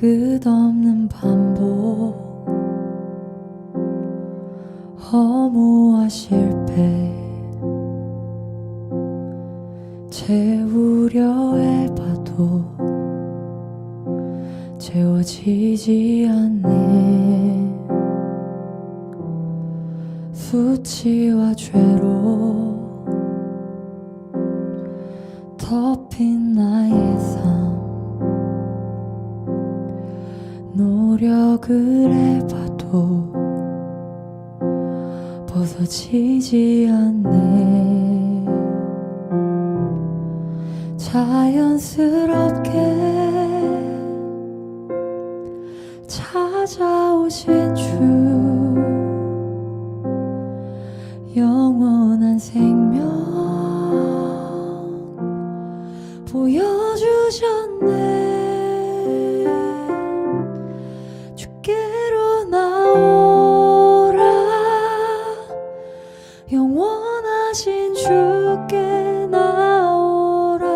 끝없는 반복, 허무와 실패 채우려 해봐도 채워지지 않네. 수치와 죄로 덮인 나의 삶, 노력을 해봐도 벗어지지 않네. 자연스럽게 찾아오신 주, 영원한 생명 보여주셨네. 주께로 나오라, 영원하신 주께 나오라.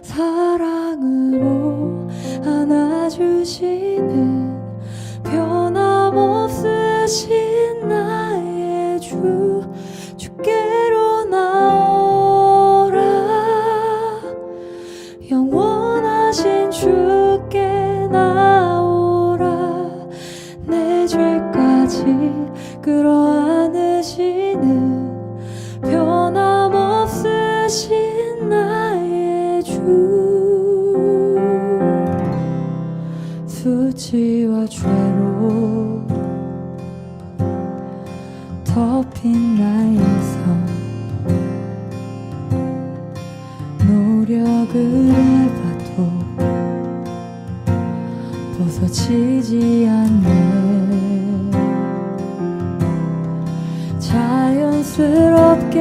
사랑으로 안아주시는 변함없으신 나의 주, 주께로 나오라, 영원하신 주께 나오라. 내 죄까지 끌어안으시는 변함없으신 나의 주, 수치와 죄로 덮인 나의 삶, 노력을 해봐도 벗어지지 않네. 자연스럽게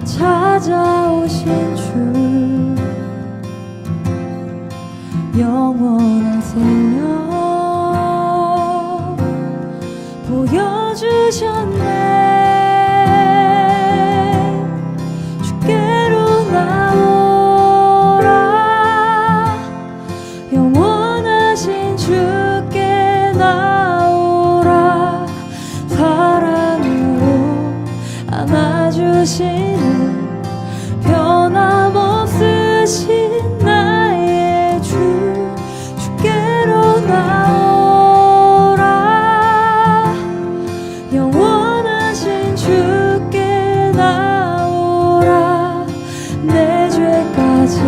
찾아오신 주, 영원한 생명 보여주셨네. 주께로 나오라, 영원하신 주께 나오라. 사랑으로 안아주시는 변함없으신 나의 주, 주께로 나오라, 영원하신 주께 나오라. 내 죄까지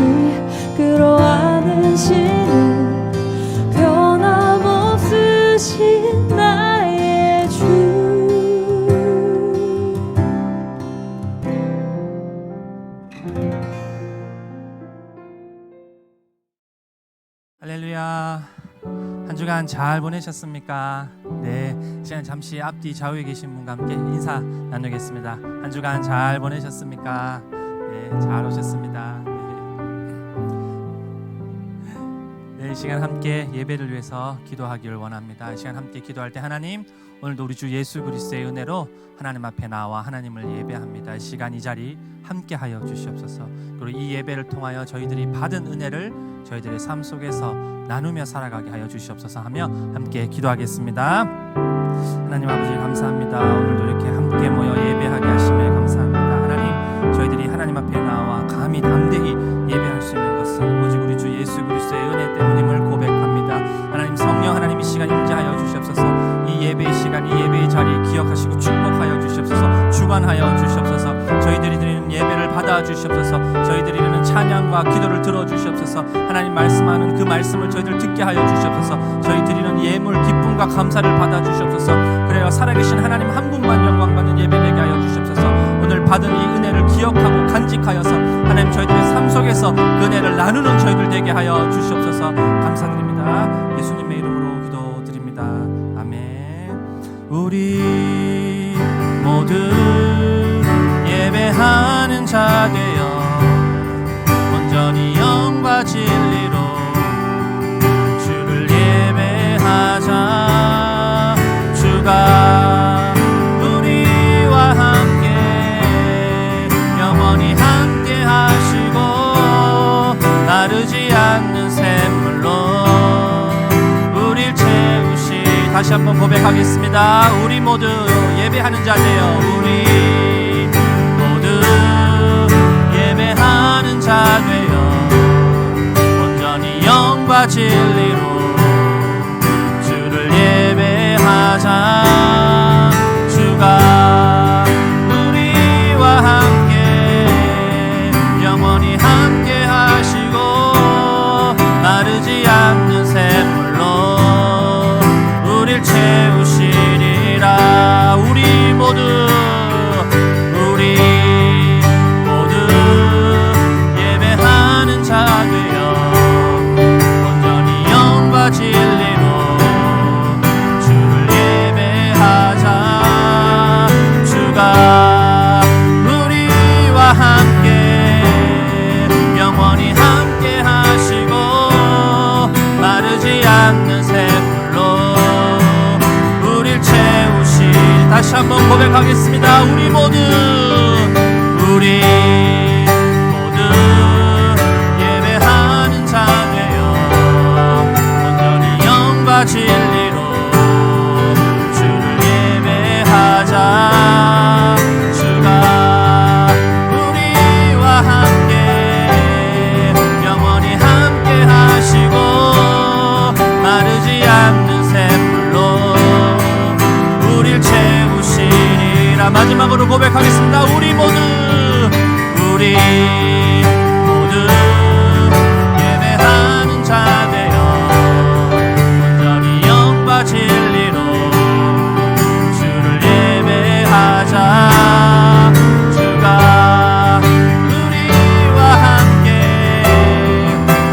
끌어안으시는 변함없으신 나의 주. 할렐루야. 한 주간 잘 보내셨습니까? 네, 시간 잠시 앞뒤 좌우에 계신 분과 함께 인사 나누겠습니다. 한 주간 잘 보내셨습니까? 네, 잘 오셨습니다. 네, 이 시간 함께 예배를 위해서 기도하기를 원합니다. 이 시간 함께 기도할 때 하나님, 오늘도 우리 주 예수 그리스도의 은혜로 하나님 앞에 나와 하나님을 예배합니다. 이 시간 이 자리 함께 하여 주시옵소서. 그리고 이 예배를 통하여 저희들이 받은 은혜를 저희들의 삶 속에서 나누며 살아가게 하여 주시옵소서 하며 함께 기도하겠습니다. 하나님 아버지 감사합니다. 오늘도 이렇게 함께 모여 예배하게 하심에 감사합니다. 하나님, 저희들이 하나님 앞에 나와 감히 담대히 예배할 수 있는 것은 오직 우리 주 예수 그리스도의 은혜 때문임을 고백합니다. 하나님, 성령 하나님 이 시간 임재하여 주시옵소서. 이 예배의 시간, 이 예배의 자리 기억하시고 축복하여 주시옵소서. 주관하여 주시옵소서. 저희들이 드리는 예배를 받아 주시옵소서. 저희들이 드리는 찬양과 기도를 들어 주시옵소서. 하나님 말씀하는 그 말씀을 저희들 듣게 하여 주시옵소서. 저희 드리는 예물 기쁨과 감사를 받아 주시옵소서. 그래야 살아계신 하나님 한 분만 영광 받는 예배 되게 하여 주시옵소서. 오늘 받은 이 은혜를 기억하고 간직하여서 하나님 저희들의 삶 속에서 그 은혜를 나누는 저희들 되게 하여 주시옵소서. 감사드립니다. 예수님의 이름으로 기도드립니다. 아멘. 우리 모두 예배하는 자 되어 온전히 영과 진리로 주를 예배하자. 주가 우리와 함께 영원히 함께 하시고 다르지 않 다시 한번 고백하겠습니다. 우리 모두 예배하는 자 되어 우리 모두 예배하는 자 되어 온전히 영과 진리로 주를 예배하자. 주가 우리와 함께 영원히 함께 하시고 마르지 않는 샘물로 우릴 채우시리라. 우리 모두 예배하는 자 되어 온전히 영과 진리로 주를 예배하자. 주가 우리와 함께 영원히 함께 하시고 마르지 않는 샘물로 우릴 채우시. 다시 한번 고백하겠습니다. 우리 모두 예배하는 자 되어 온전히 영과 진리로 주를 예배하자. 주가 우리와 함께 영원히 함께 하시고 마르지 않는 샘물로 우릴 채우시리라. 마지막으로 고백하겠습니다. 우리 모두 예배하는 자 되어 온전히 영과 진리로 주를 예배하자. 주가 우리와 함께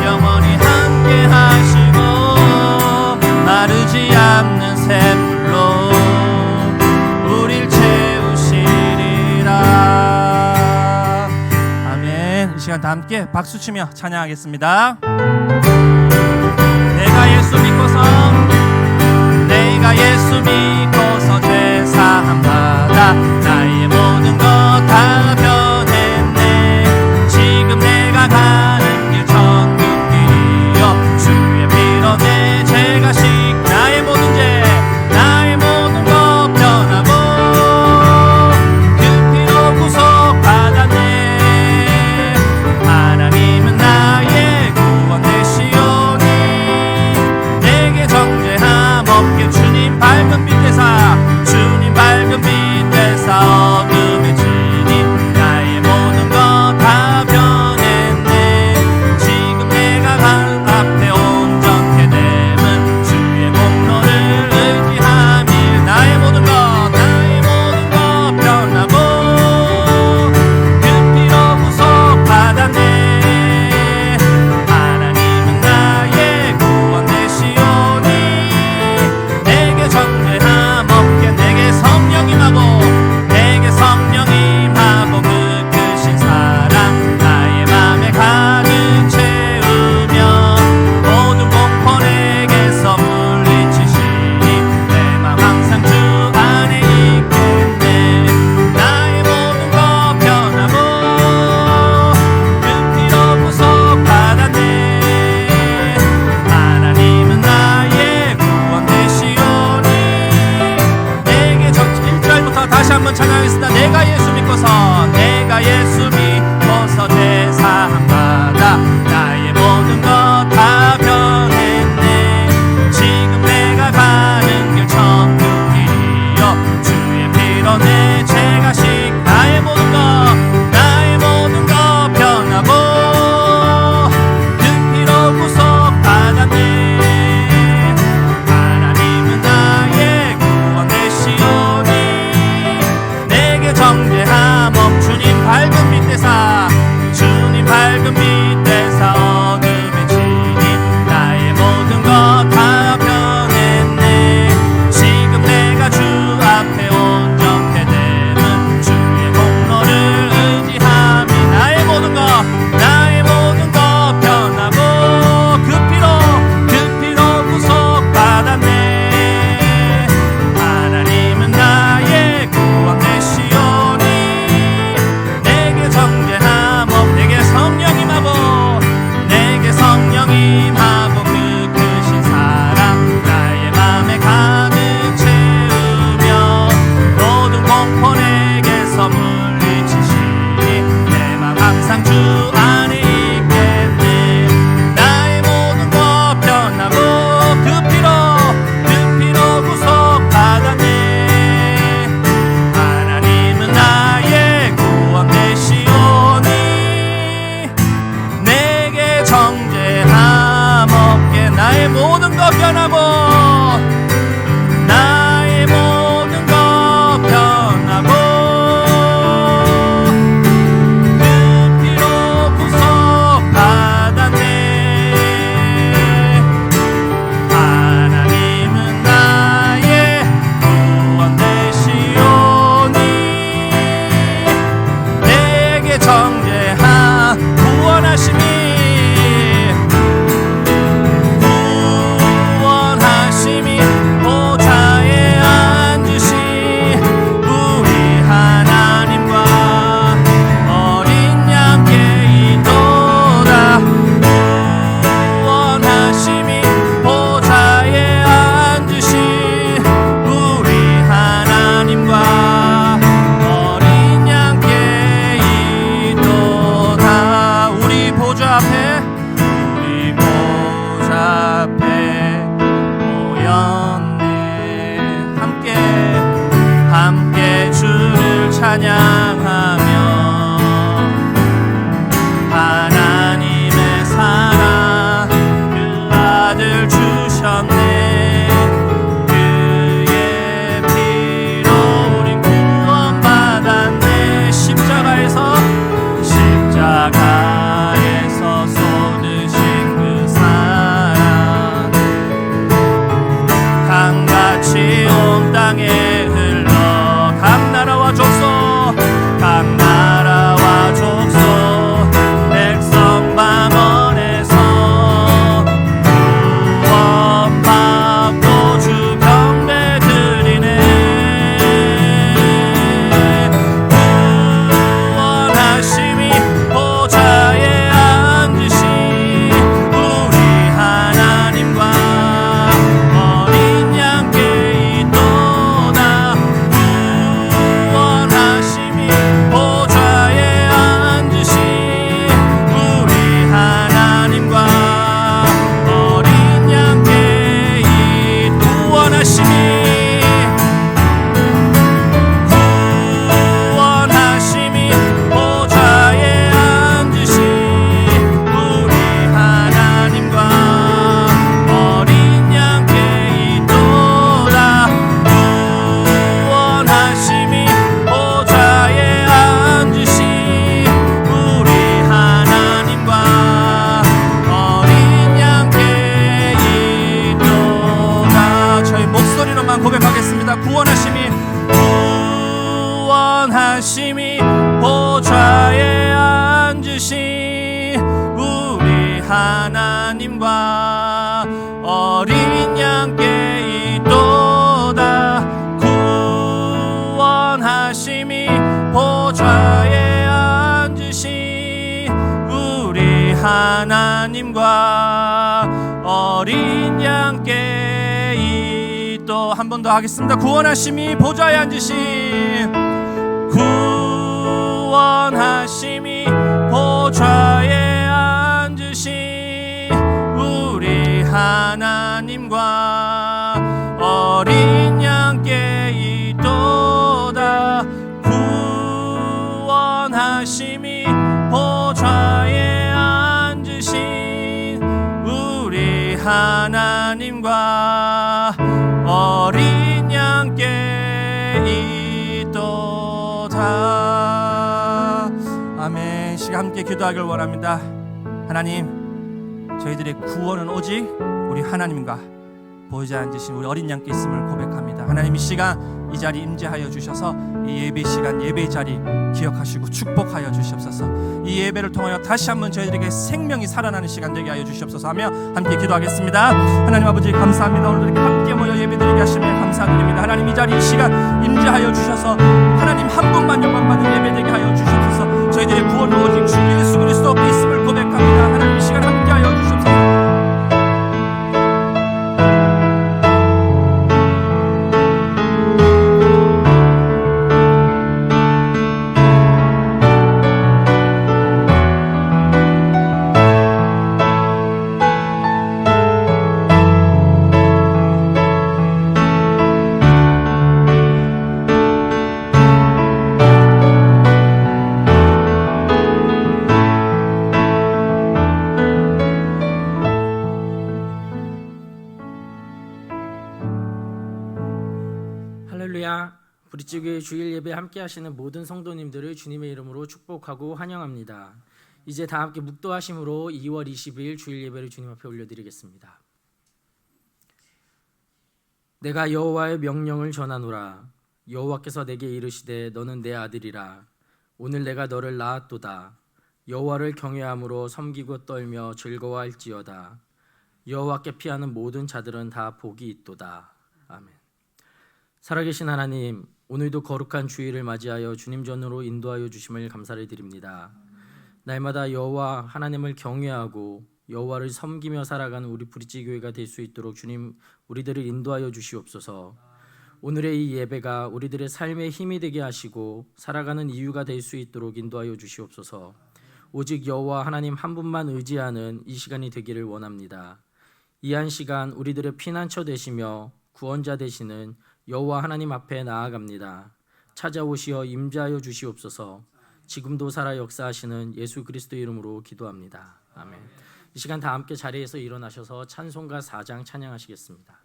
영원히 함께 하시고 마르지 않는 샘물로 우릴 채우시리라. 아멘. 이 시간 다 함께 박수치며 찬양하겠습니다. 내가 예수 믿고서 죄사함 받아 나의 모든 것 다 변했네. 지금 내가 가는 길 천국 길이여 주의 피로 내 죄가 식 나의 모든 것 변하고 그 피로 구속받았네. 하나님은 나의 구원 되시고 변하고 나의 모든 것 변하고 그 피로 구속받았네. 하나님은 나의 구원 되시오니 내게 정죄한 구원하심이 보좌에 앉으신 우리 하나님과 어린 양께 있도다. 구원하심이 보좌에 앉으신 우리 하나님과 어린 양께 있도다. 우리 보좌 앞에 모였네. 함께 주를 찬양하며 하나님의 사랑 그 아들 주셨네. 그의 피로 우린 구원받았네. 십자가에서 쏟으신 그 사랑 강같이 온 땅에 흘러 각 나라와 족속 백성 방언에서 구원받고 주 경배 드리네. 구원하심이 보좌에 앉으신 우리 하나님과 어린 양께 있도다. 구원하심이 보좌에 앉으신 우리 하나님과 어린 양께 구원하심이 보좌에 앉으신 우리 하나님과 어린 양께 있도다. 구원하심이 보좌에 앉으신 우리 하나님과 어린 양께 있도다. 저희 목소리로만 고백하겠습니다. 구원하심이 보좌에 앉으신 우리 하나님과 어린 양께 있도다. 구원하심이 보좌에 앉으신 우리 하나님과 어린 양께 있도. 한 번 더 하겠습니다. 구원하심이 보좌에 앉으신 구원하심이 보좌에 앉으신 우리 하나님과 어린 양께 있도다. 구원하심이 보좌에 앉으신 우리 하나님과 어린 양께 있도다. 아멘. 시간 함께 기도하길 원합니다. 하나님, 저희들의 구원은 오직 우리 하나님과 보좌에 앉으신 우리 어린 양께 있음을 고백합니다. 하나님, 이 시간 이 자리 임재하여 주셔서 이 예배 시간 예배 자리 기억하시고 축복하여 주시옵소서. 이 예배를 통하여 다시 한번 저희들에게 생명이 살아나는 시간 되게 하여 주시옵소서 하며 함께 기도하겠습니다. 하나님 아버지, 감사합니다. 오늘 이렇게 함께 모여 예배드리게 하시며 감사드립니다. 하나님, 이 자리 이 시간 임재하여 주셔서 하나님 한 분만 영광받는 예배되게 하여 주시옵소서. 저희들의 구원은 오직 주 예수 그리스도께 있음을 고백합니다. 하나님, 이 시간 함께 하여 주시옵소서. 할렐루야. 브릿지교회 주일 예배 함께 하시는 모든 성도님들을 주님의 이름으로 축복하고 환영합니다. 이제 다 함께 묵도하심으로 2월 20일 주일 예배를 주님 앞에 올려드리겠습니다. 내가 여호와의 명령을 전하노라. 여호와께서 내게 이르시되 너는 내 아들이라. 오늘 내가 너를 낳았도다. 여호와를 경외함으로 섬기고 떨며 즐거워할지어다. 여호와께 피하는 모든 자들은 다 복이 있도다. 아멘. 살아계신 하나님, 오늘도 거룩한 주일을 맞이하여 주님 전으로 인도하여 주심을 감사를 드립니다. 날마다 여호와 하나님을 경외하고 여호와를 섬기며 살아가는 우리 브릿지 교회가 될 수 있도록 주님 우리들을 인도하여 주시옵소서. 오늘의 이 예배가 우리들의 삶의 힘이 되게 하시고 살아가는 이유가 될 수 있도록 인도하여 주시옵소서. 오직 여호와 하나님 한 분만 의지하는 이 시간이 되기를 원합니다. 이 한 시간 우리들의 피난처 되시며 구원자 되시는 여호와 하나님 앞에 나아갑니다. 찾아오시어 임재하여 주시옵소서. 지금도 살아 역사하시는 예수 그리스도 이름으로 기도합니다. 아멘. 이 시간 다 함께 자리에서 일어나셔서 찬송가 4장 찬양하시겠습니다.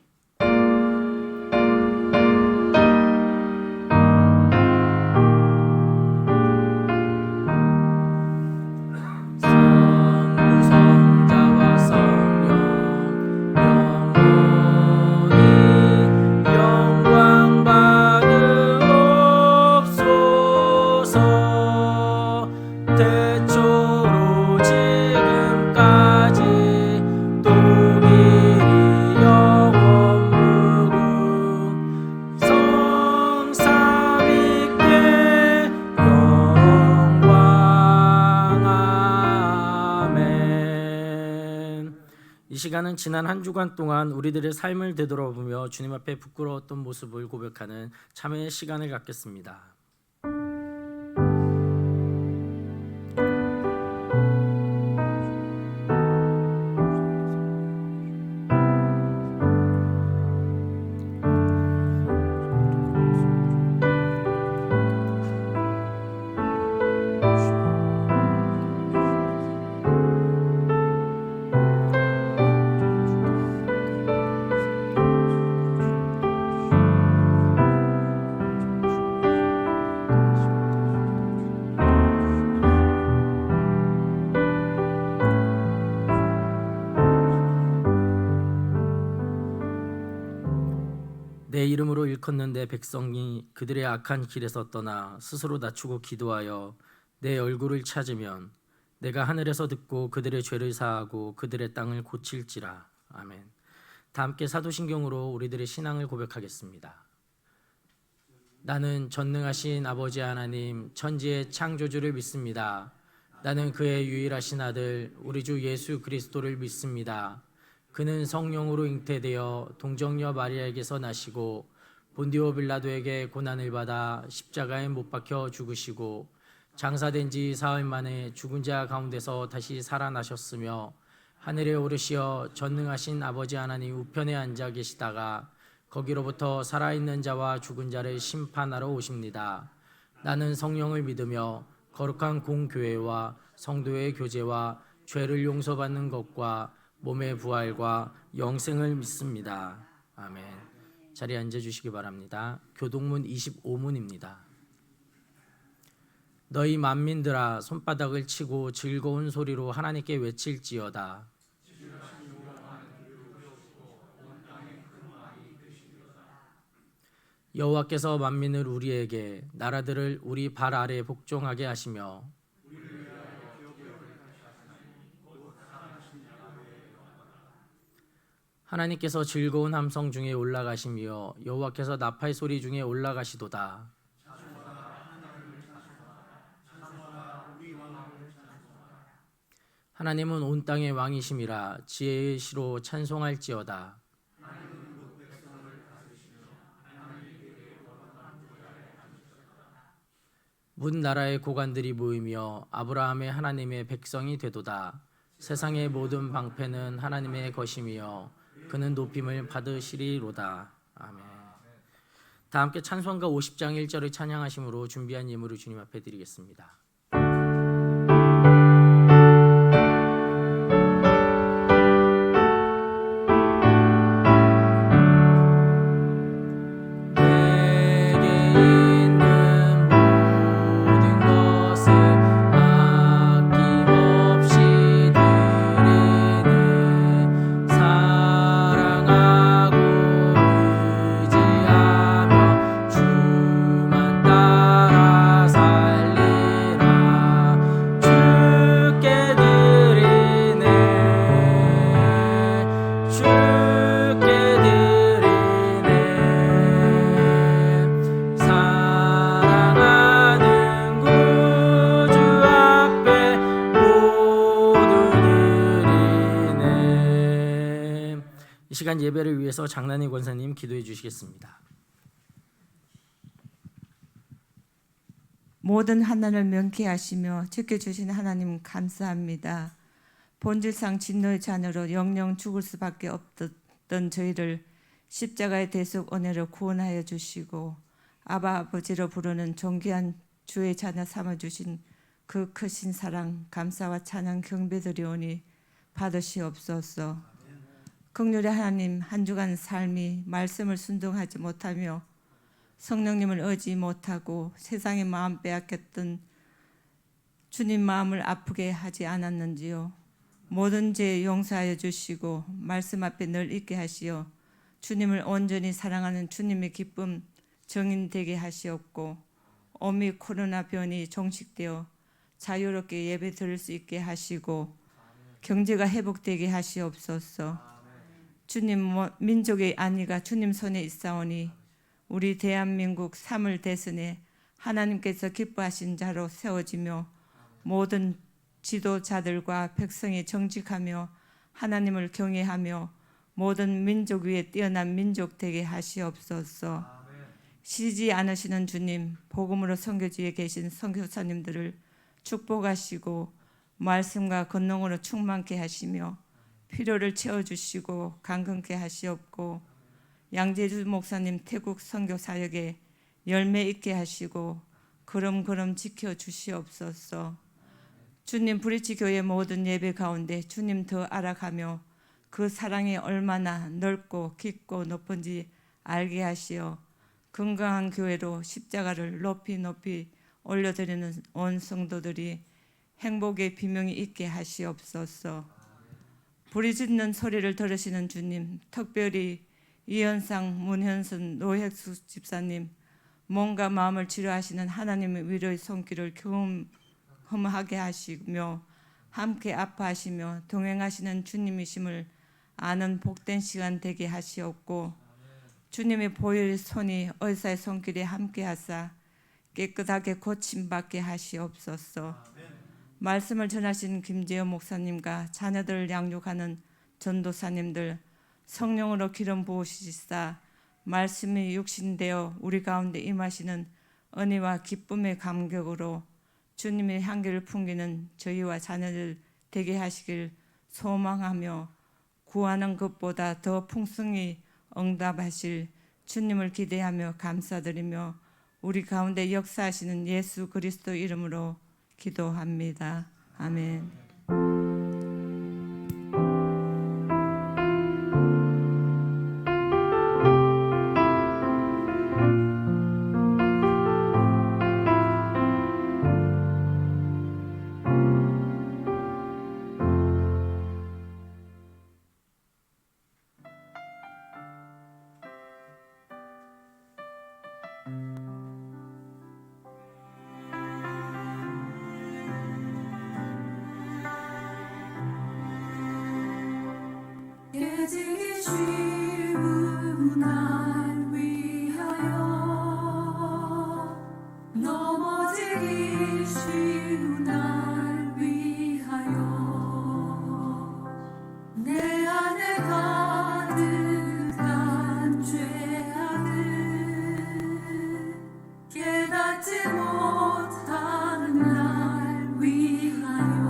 이 시간은 지난 한 주간 동안 우리들의 삶을 되돌아보며 주님 앞에 부끄러웠던 모습을 고백하는 참회의 시간을 갖겠습니다. 내 이름으로 일컫는 내 백성이 그들의 악한 길에서 떠나 스스로 낮추고 기도하여 내 얼굴을 찾으면 내가 하늘에서 듣고 그들의 죄를 사하고 그들의 땅을 고칠지라. 아멘. 다 함께 사도신경으로 우리들의 신앙을 고백하겠습니다. 나는 전능하신 아버지 하나님 천지의 창조주를 믿습니다. 나는 그의 유일하신 아들 우리 주 예수 그리스도를 믿습니다. 그는 성령으로 잉태되어 동정녀 마리아에게서 나시고 본디오 빌라도에게 고난을 받아 십자가에 못 박혀 죽으시고 장사된 지 사흘 만에 죽은 자 가운데서 다시 살아나셨으며 하늘에 오르시어 전능하신 아버지 하나님 우편에 앉아 계시다가 거기로부터 살아있는 자와 죽은 자를 심판하러 오십니다. 나는 성령을 믿으며 거룩한 공교회와 성도의 교제와 죄를 용서받는 것과 몸의 부활과 영생을 믿습니다. 아멘. 자리에 앉아주시기 바랍니다. 교동문 25문입니다. 너희 만민들아 손바닥을 치고 즐거운 소리로 하나님께 외칠지어다. 여호와께서 만민을 우리에게 나라들을 우리 발 아래 복종하게 하시며 하나님께서 즐거운 함성 중에 올라가시며 여호와께서 나팔 소리 중에 올라가시도다. 하나님은 온 땅의 왕이심이라 지혜의 시로 찬송할지어다. 문 나라의 고관들이 모이며 아브라함의 하나님의 백성이 되도다. 세상의 모든 방패는 하나님의 것이며 그는 높임을 받으시리로다. 아멘. 다 함께 찬송가 50장 1절을 찬양하심으로 준비한 예물을 주님 앞에 드리겠습니다. 내 시간 예배를 위해서 장난희 권사님 기도해 주시겠습니다. 모든 하나님을 명쾌하시며 지켜주신 하나님 감사합니다. 본질상 진노의 자녀로 영영 죽을 수밖에 없던 저희를 십자가의 대속 은혜로 구원하여 주시고 아바 아버지로 부르는 존귀한 주의 자녀 삼아주신 그 크신 사랑 감사와 찬양 경배드리오니 받으시옵소서. 긍휼의 하나님, 한 주간 삶이 말씀을 순종하지 못하며 성령님을 의지 못하고 세상의 마음 빼앗겼던 주님 마음을 아프게 하지 않았는지요. 모든 죄 용서하여 주시고 말씀 앞에 늘 있게 하시어 주님을 온전히 사랑하는 주님의 기쁨 정인되게 하시옵고 오미 코로나 변이 종식되어 자유롭게 예배 드릴 수 있게 하시고 경제가 회복되게 하시옵소서. 주님 민족의 안위가 주님 손에 있사오니 우리 대한민국 3월 대선에 하나님께서 기뻐하신 자로 세워지며 모든 지도자들과 백성이 정직하며 하나님을 경외하며 모든 민족 위에 뛰어난 민족 되게 하시옵소서. 쉬지 않으시는 주님, 복음으로 선교지에 계신 선교사님들을 축복하시고 말씀과 권능으로 충만케 하시며 필요를 채워주시고 강건케 하시옵고 양재주 목사님 태국 선교 사역에 열매 있게 하시고 걸음걸음 지켜주시옵소서. 주님 브리치 교회 모든 예배 가운데 주님 더 알아가며 그 사랑이 얼마나 넓고 깊고 높은지 알게 하시어 건강한 교회로 십자가를 높이 올려드리는 온 성도들이 행복의 비명이 있게 하시옵소서. 부르짖는 소리를 들으시는 주님, 특별히 이현상, 문현선, 노혁수 집사님, 몸과 마음을 치료하시는 하나님의 위로의 손길을 경험하게 하시며 함께 아파하시며 동행하시는 주님이심을 아는 복된 시간 되게 하시옵고 주님의 보혈의 손이 의사의 손길에 함께 하사 깨끗하게 고침받게 하시옵소서. 말씀을 전하신 김재호 목사님과 자녀들을 양육하는 전도사님들 성령으로 기름 부으시사 말씀이 육신되어 우리 가운데 임하시는 은혜와 기쁨의 감격으로 주님의 향기를 풍기는 저희와 자녀들 되게 하시길 소망하며 구하는 것보다 더 풍성히 응답하실 주님을 기대하며 감사드리며 우리 가운데 역사하시는 예수 그리스도 이름으로 기도합니다. 아멘. 깨지기 쉬운 날 위하여 넘어지기 쉬운 날 위하여 내 안에 가득한 죄악을 깨닫지 못하는 날 위하여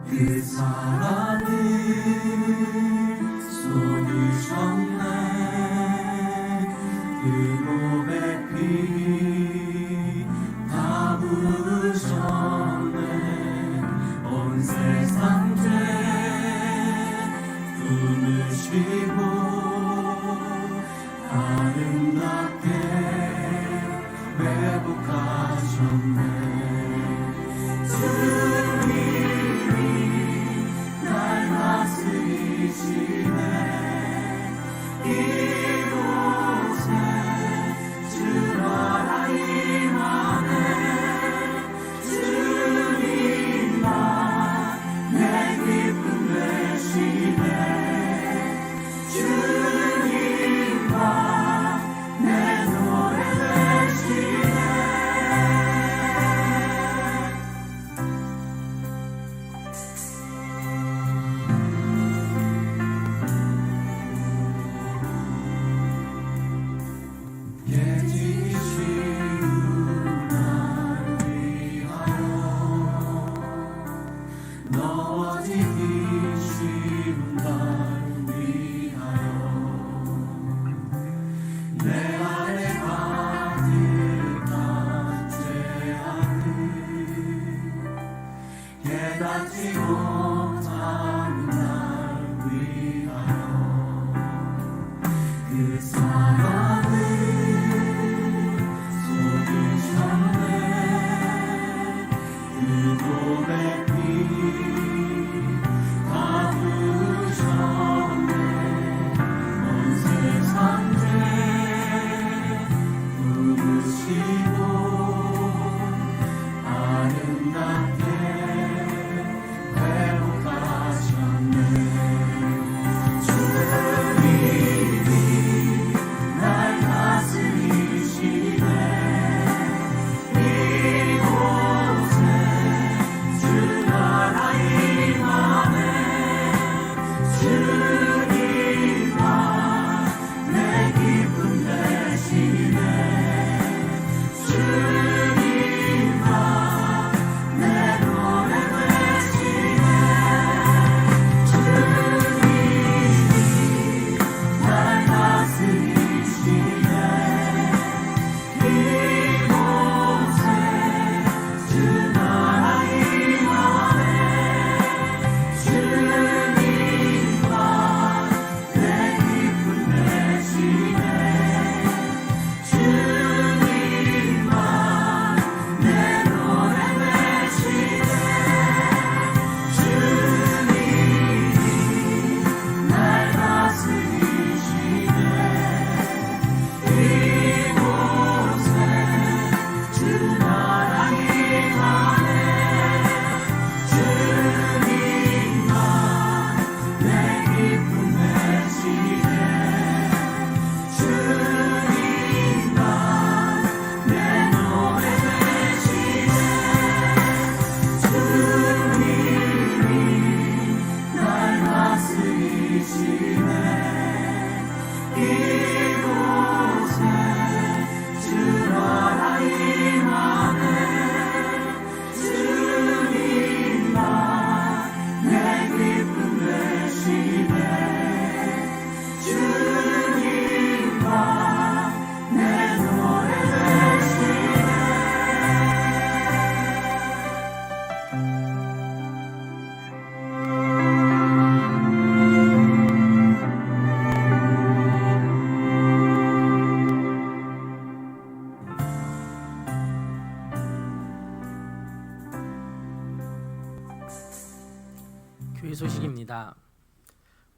그 사랑을 쏟으셨네. 그 몸에 피 다 부으셨네. 온 세상 죄 품으시고 아름답게 회복하셨네. 날 다스리시네. 이곳에 주 나라 임하네. 주님만 내 기쁨 되시네. 주님만 내 소망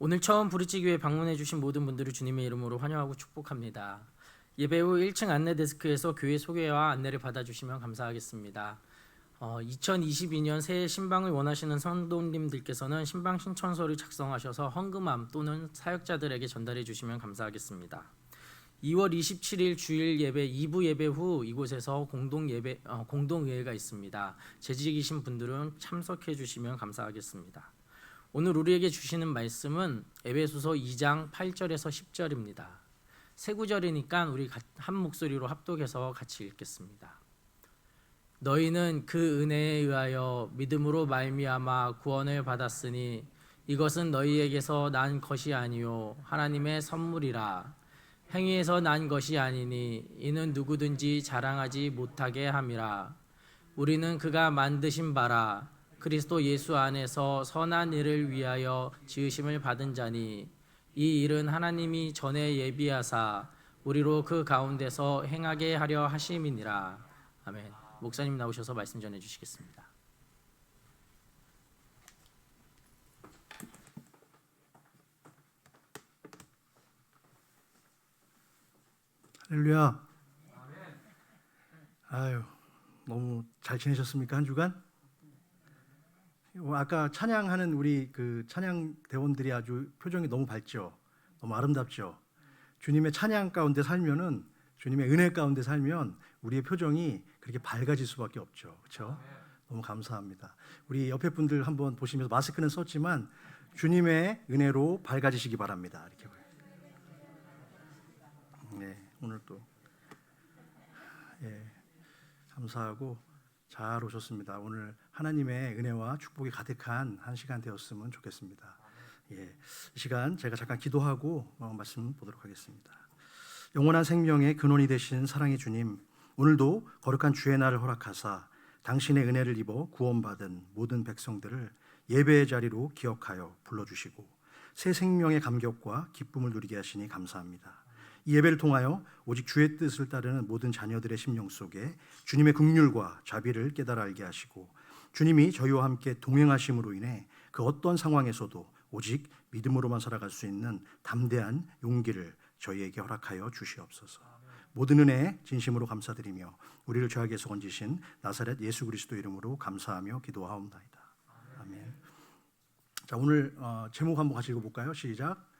오늘 처음 부르짖교회 방문해 주신 모든 분들을 주님의 이름으로 환영하고 축복합니다. 예배 후 1층 안내 데스크에서 교회 소개와 안내를 받아주시면 감사하겠습니다. 2022년 새해 신방을 원하시는 성도님들께서는 신방 신청서를 작성하셔서 헌금함 또는 사역자들에게 전달해 주시면 감사하겠습니다. 2월 27일 주일 예배 2부 예배 후 이곳에서 공동의회가 있습니다. 재직이신 분들은 참석해 주시면 감사하겠습니다. 오늘 우리에게 주시는 말씀은 에베소서 2장 8절에서 10절입니다. 세 구절이니까 우리 한 목소리로 합독해서 같이 읽겠습니다. 너희는 그 은혜에 의하여 믿음으로 말미암아 구원을 받았으니 이것은 너희에게서 난 것이 아니요 하나님의 선물이라. 행위에서 난 것이 아니니 이는 누구든지 자랑하지 못하게 함이라. 우리는 그가 만드신 바라 그리스도 예수 안에서 선한 일을 위하여 지으심을 받은 자니 이 일은 하나님이 전에 예비하사 우리로 그 가운데서 행하게 하려 하심이니라. 아멘. 목사님 나오셔서 말씀 전해 주시겠습니다. 할렐루야. 아유, 너무 잘 지내셨습니까? 한 주간? 아까 찬양하는 우리 그 찬양 대원들이 아주 표정이 너무 밝죠. 너무 아름답죠. 주님의 찬양 가운데 살면은, 주님의 은혜 가운데 살면 우리의 표정이 그렇게 밝아질 수밖에 없죠. 그렇죠? 너무 감사합니다. 우리 옆에 분들 한번 보시면서 마스크는 썼지만 주님의 은혜로 밝아지시기 바랍니다. 이렇게. 네, 오늘 또 감사하고 잘 오셨습니다. 오늘 하나님의 은혜와 축복이 가득한 한 시간 되었으면 좋겠습니다. 이 시간 제가 잠깐 기도하고 말씀 보도록 하겠습니다. 영원한 생명의 근원이 되신 사랑의 주님, 오늘도 거룩한 주의 날을 허락하사 당신의 은혜를 입어 구원받은 모든 백성들을 예배의 자리로 기억하여 불러주시고 새 생명의 감격과 기쁨을 누리게 하시니 감사합니다. 이 예배를 통하여 오직 주의 뜻을 따르는 모든 자녀들의 심령 속에 주님의 긍휼과 자비를 깨달아 알게 하시고 주님이 저희와 함께 동행하심으로 인해 그 어떤 상황에서도 오직 믿음으로만 살아갈 수 있는 담대한 용기를 저희에게 허락하여 주시옵소서. 모든 은혜에 진심으로 감사드리며 우리를 죄악에서 건지신 나사렛 예수 그리스도 이름으로 감사하며 기도하옵나이다. 아멘. 자, 오늘 제목 한번 같이 읽어볼까요? 시작.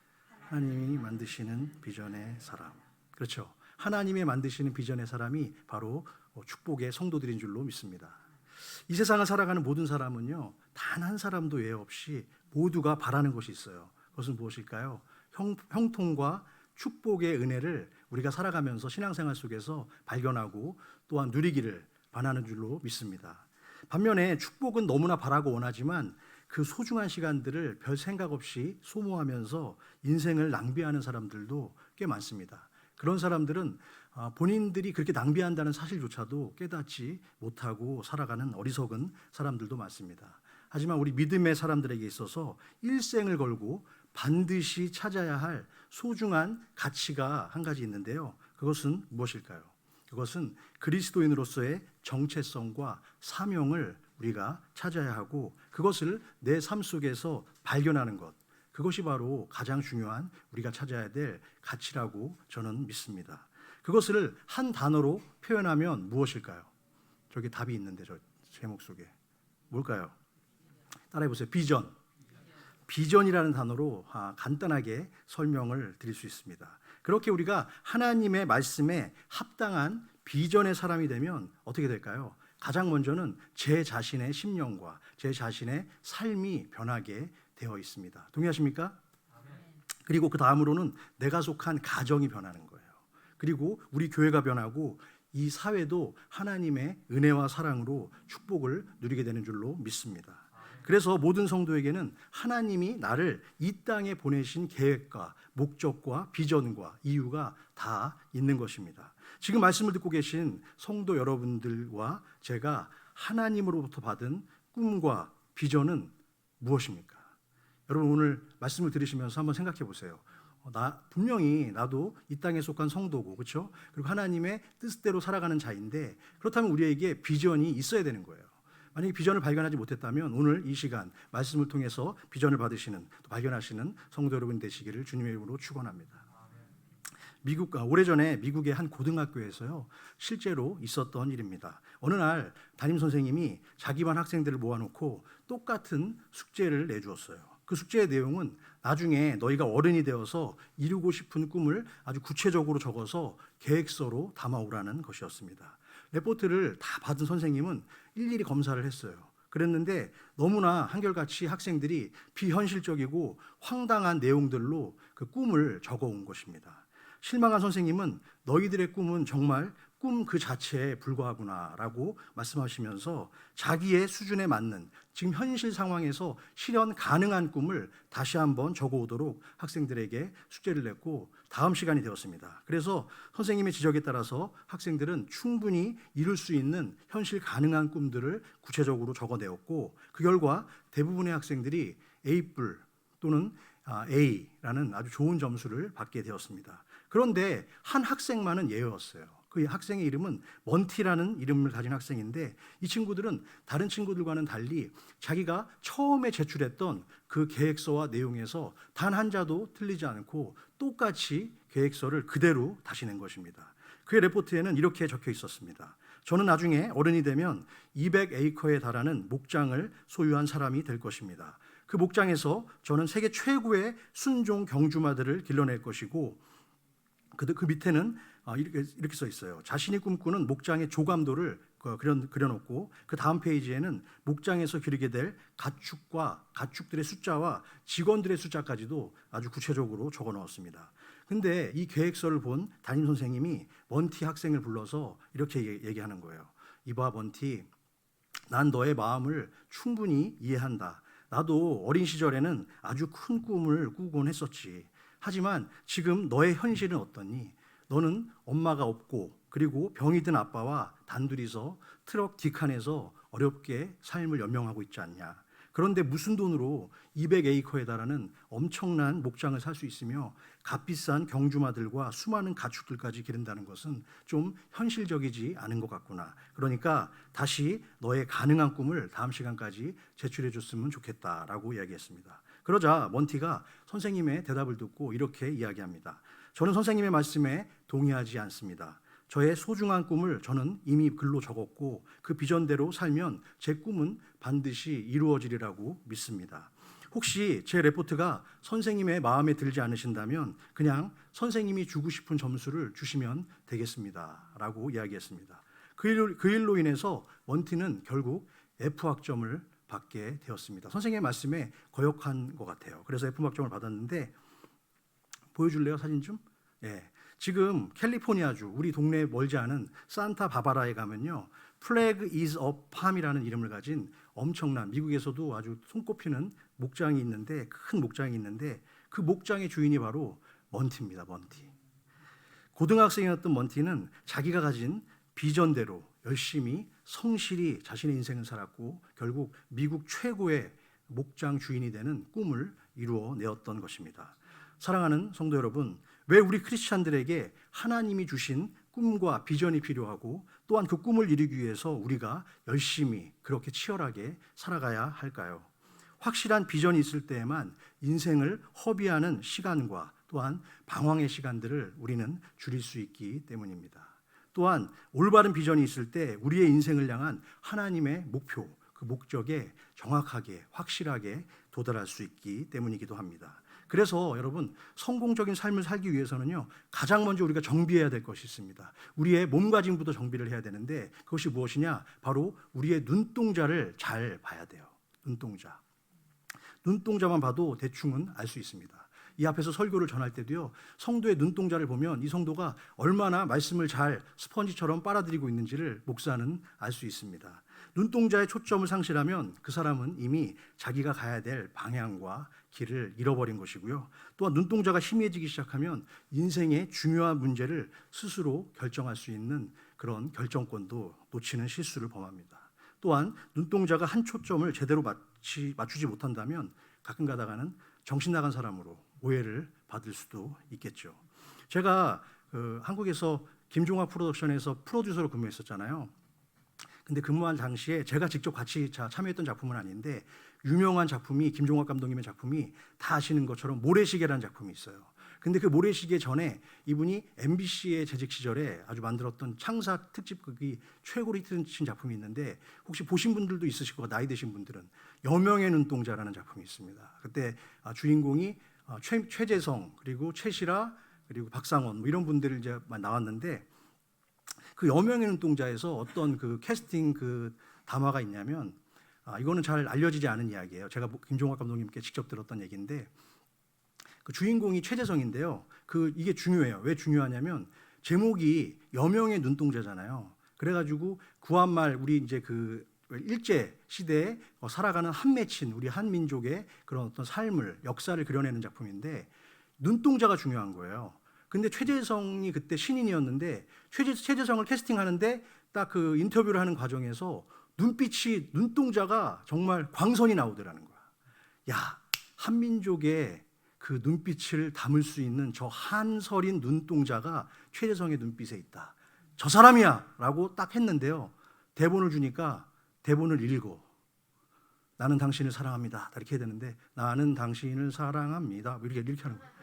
하나님이 만드시는 비전의 사람. 그렇죠. 하나님이 만드시는 비전의 사람이 바로 축복의 성도들인 줄로 믿습니다. 이 세상을 살아가는 모든 사람은요, 단 한 사람도 예외 없이 모두가 바라는 것이 있어요. 그것은 무엇일까요? 형통과 축복의 은혜를 우리가 살아가면서 신앙생활 속에서 발견하고 또한 누리기를 바라는 줄로 믿습니다. 반면에 축복은 너무나 바라고 원하지만 그 소중한 시간들을 별 생각 없이 소모하면서 인생을 낭비하는 사람들도 꽤 많습니다. 그런 사람들은 본인들이 그렇게 낭비한다는 사실조차도 깨닫지 못하고 살아가는 어리석은 사람들도 많습니다. 하지만 우리 믿음의 사람들에게 있어서 일생을 걸고 반드시 찾아야 할 소중한 가치가 한 가지 있는데요. 그것은 무엇일까요? 그것은 그리스도인으로서의 정체성과 사명을 우리가 찾아야 하고 그것을 내 삶 속에서 발견하는 것, 그것이 바로 가장 중요한 우리가 찾아야 될 가치라고 저는 믿습니다. 그것을 한 단어로 표현하면 무엇일까요? 저기 답이 있는데 저 제목 속에 뭘까요? 따라해보세요. 비전. 비전이라는 단어로 간단하게 설명을 드릴 수 있습니다. 그렇게 우리가 하나님의 말씀에 합당한 비전의 사람이 되면 어떻게 될까요? 가장 먼저는 제 자신의 심령과 제 자신의 삶이 변하게 되어 있습니다. 동의하십니까? 그리고 그 다음으로는 내가 속한 가정이 변하는 거예요. 그리고 우리 교회가 변하고 이 사회도 하나님의 은혜와 사랑으로 축복을 누리게 되는 줄로 믿습니다. 그래서 모든 성도에게는 하나님이 나를 이 땅에 보내신 계획과 목적과 비전과 이유가 다 있는 것입니다. 지금 말씀을 듣고 계신 성도 여러분들과 제가 하나님으로부터 받은 꿈과 비전은 무엇입니까? 여러분 오늘 말씀을 들으시면서 한번 생각해 보세요. 분명히 나도 이 땅에 속한 성도고, 그렇죠? 그리고 하나님의 뜻대로 살아가는 자인데 그렇다면 우리에게 비전이 있어야 되는 거예요. 만약에 비전을 발견하지 못했다면 오늘 이 시간 말씀을 통해서 비전을 받으시는, 또 발견하시는 성도 여러분 되시기를 주님의 이름으로 축원합니다. 오래전에 미국의 한 고등학교에서요, 실제로 있었던 일입니다. 어느 날 담임 선생님이 자기 반 학생들을 모아놓고 똑같은 숙제를 내주었어요. 그 숙제의 내용은 나중에 너희가 어른이 되어서 이루고 싶은 꿈을 아주 구체적으로 적어서 계획서로 담아오라는 것이었습니다. 레포트를 다 받은 선생님은 일일이 검사를 했어요. 그랬는데 너무나 한결같이 학생들이 비현실적이고 황당한 내용들로 그 꿈을 적어온 것입니다. 실망한 선생님은 너희들의 꿈은 정말 꿈 그 자체에 불과하구나라고 말씀하시면서 자기의 수준에 맞는 지금 현실 상황에서 실현 가능한 꿈을 다시 한번 적어오도록 학생들에게 숙제를 냈고 다음 시간이 되었습니다. 그래서 선생님의 지적에 따라서 학생들은 충분히 이룰 수 있는 현실 가능한 꿈들을 구체적으로 적어내었고 그 결과 대부분의 학생들이 A뿔 또는 A라는 아주 좋은 점수를 받게 되었습니다. 그런데 한 학생만은 예외였어요. 그 학생의 이름은 먼티라는 이름을 가진 학생인데 이 친구들은 다른 친구들과는 달리 자기가 처음에 제출했던 그 계획서와 내용에서 단 한 자도 틀리지 않고 똑같이 계획서를 그대로 다시 낸 것입니다. 그의 레포트에는 이렇게 적혀 있었습니다. 저는 나중에 어른이 되면 200에이커에 달하는 목장을 소유한 사람이 될 것입니다. 그 목장에서 저는 세계 최고의 순종 경주마들을 길러낼 것이고 그 밑에는 이렇게 써 있어요. 자신이 꿈꾸는 목장의 조감도를 그려놓고 그 다음 페이지에는 목장에서 기르게 될 가축들의 숫자와 직원들의 숫자까지도 아주 구체적으로 적어 넣었습니다. 근데 이 계획서를 본 담임 선생님이 먼티 학생을 불러서 이렇게 얘기하는 거예요. 이봐 먼티, 난 너의 마음을 충분히 이해한다. 나도 어린 시절에는 아주 큰 꿈을 꾸곤 했었지. 하지만 지금 너의 현실은 어떠니? 너는 엄마가 없고 그리고 병이 든 아빠와 단둘이서 트럭 뒷칸에서 어렵게 삶을 연명하고 있지 않냐. 그런데 무슨 돈으로 200에이커에 달하는 엄청난 목장을 살 수 있으며 값비싼 경주마들과 수많은 가축들까지 기른다는 것은 좀 현실적이지 않은 것 같구나. 그러니까 다시 너의 가능한 꿈을 다음 시간까지 제출해 줬으면 좋겠다라고 이야기했습니다. 그러자 먼티가 선생님의 대답을 듣고 이렇게 이야기합니다. 저는 선생님의 말씀에 동의하지 않습니다. 저의 소중한 꿈을 저는 이미 글로 적었고 그 비전대로 살면 제 꿈은 반드시 이루어지리라고 믿습니다. 혹시 제 레포트가 선생님의 마음에 들지 않으신다면 그냥 선생님이 주고 싶은 점수를 주시면 되겠습니다 라고 이야기했습니다. 그 일로 인해서 먼티는 결국 F학점을 받게 되었습니다. 선생님의 말씀에 거역한 것 같아요. 그래서 F학점을 받았는데 보여줄래요? 사진 좀? 예. 지금 캘리포니아주 우리 동네에 멀지 않은 산타바바라에 가면요, 플래그 이즈 업 팜이라는 이름을 가진 엄청난 미국에서도 아주 손꼽히는 목장이 있는데, 큰 목장이 있는데 그 목장의 주인이 바로 먼티입니다. 먼티. 고등학생이었던 먼티는 자기가 가진 비전대로 열심히 성실히 자신의 인생을 살았고 결국 미국 최고의 목장 주인이 되는 꿈을 이루어내었던 것입니다. 사랑하는 성도 여러분, 왜 우리 크리스찬들에게 하나님이 주신 꿈과 비전이 필요하고 또한 그 꿈을 이루기 위해서 우리가 열심히 그렇게 치열하게 살아가야 할까요? 확실한 비전이 있을 때에만 인생을 허비하는 시간과 또한 방황의 시간들을 우리는 줄일 수 있기 때문입니다. 또한 올바른 비전이 있을 때 우리의 인생을 향한 하나님의 목표, 그 목적에 정확하게 확실하게 도달할 수 있기 때문이기도 합니다. 그래서 여러분, 성공적인 삶을 살기 위해서는요, 가장 먼저 우리가 정비해야 될 것이 있습니다. 우리의 몸가짐부터 정비를 해야 되는데 그것이 무엇이냐? 바로 우리의 눈동자를 잘 봐야 돼요. 눈동자만 봐도 대충은 알 수 있습니다. 이 앞에서 설교를 전할 때도요, 성도의 눈동자를 보면 이 성도가 얼마나 말씀을 잘 스펀지처럼 빨아들이고 있는지를 목사는 알 수 있습니다. 눈동자의 초점을 상실하면 그 사람은 이미 자기가 가야 될 방향과 길을 잃어버린 것이고요. 또한 눈동자가 희미해지기 시작하면 인생의 중요한 문제를 스스로 결정할 수 있는 그런 결정권도 놓치는 실수를 범합니다. 또한 눈동자가 한 초점을 제대로 맞추지 못한다면 가끔 가다가는 정신 나간 사람으로 오해를 받을 수도 있겠죠. 제가 한국에서 김종학 프로덕션에서 프로듀서로 근무했었잖아요. 근데 근무할 당시에 제가 직접 같이 참여했던 작품은 아닌데 유명한 작품이 김종학 감독님의 작품이 다 아시는 것처럼 모래시계라는 작품이 있어요. 근데 그 모래시계 전에 이분이 MBC의 재직 시절에 아주 만들었던 창사 특집극이 최고로 히트친 작품이 있는데 혹시 보신 분들도 있으실 거고 나이 드신 분들은 여명의 눈동자라는 작품이 있습니다. 그때 주인공이 최재성 그리고 최시라 그리고 박상원 뭐 이런 분들이 이제 나왔는데 그 여명의 눈동자에서 어떤 그 캐스팅 그 담화가 있냐면 이거는 잘 알려지지 않은 이야기예요. 제가 김종학 감독님께 직접 들었던 얘기인데 그 주인공이 최재성인데요. 이게 중요해요. 왜 중요하냐면 제목이 여명의 눈동자잖아요. 그래가지고 구한말 우리 이제 그 일제 시대에 살아가는 한맺힌 우리 한민족의 그런 어떤 삶을 역사를 그려내는 작품인데 눈동자가 중요한 거예요. 근데 최재성이 그때 신인이었는데 최재성을 캐스팅하는데 딱 그 인터뷰를 하는 과정에서 눈동자가 정말 광선이 나오더라는 거야. 야, 한민족의 그 눈빛을 담을 수 있는 저 한설인 눈동자가 최재성의 눈빛에 있다. 저 사람이야! 라고 딱 했는데요. 대본을 주니까 대본을 읽어. 나는 당신을 사랑합니다. 이렇게 해야 되는데 나는 당신을 사랑합니다. 이렇게 하는 거예요.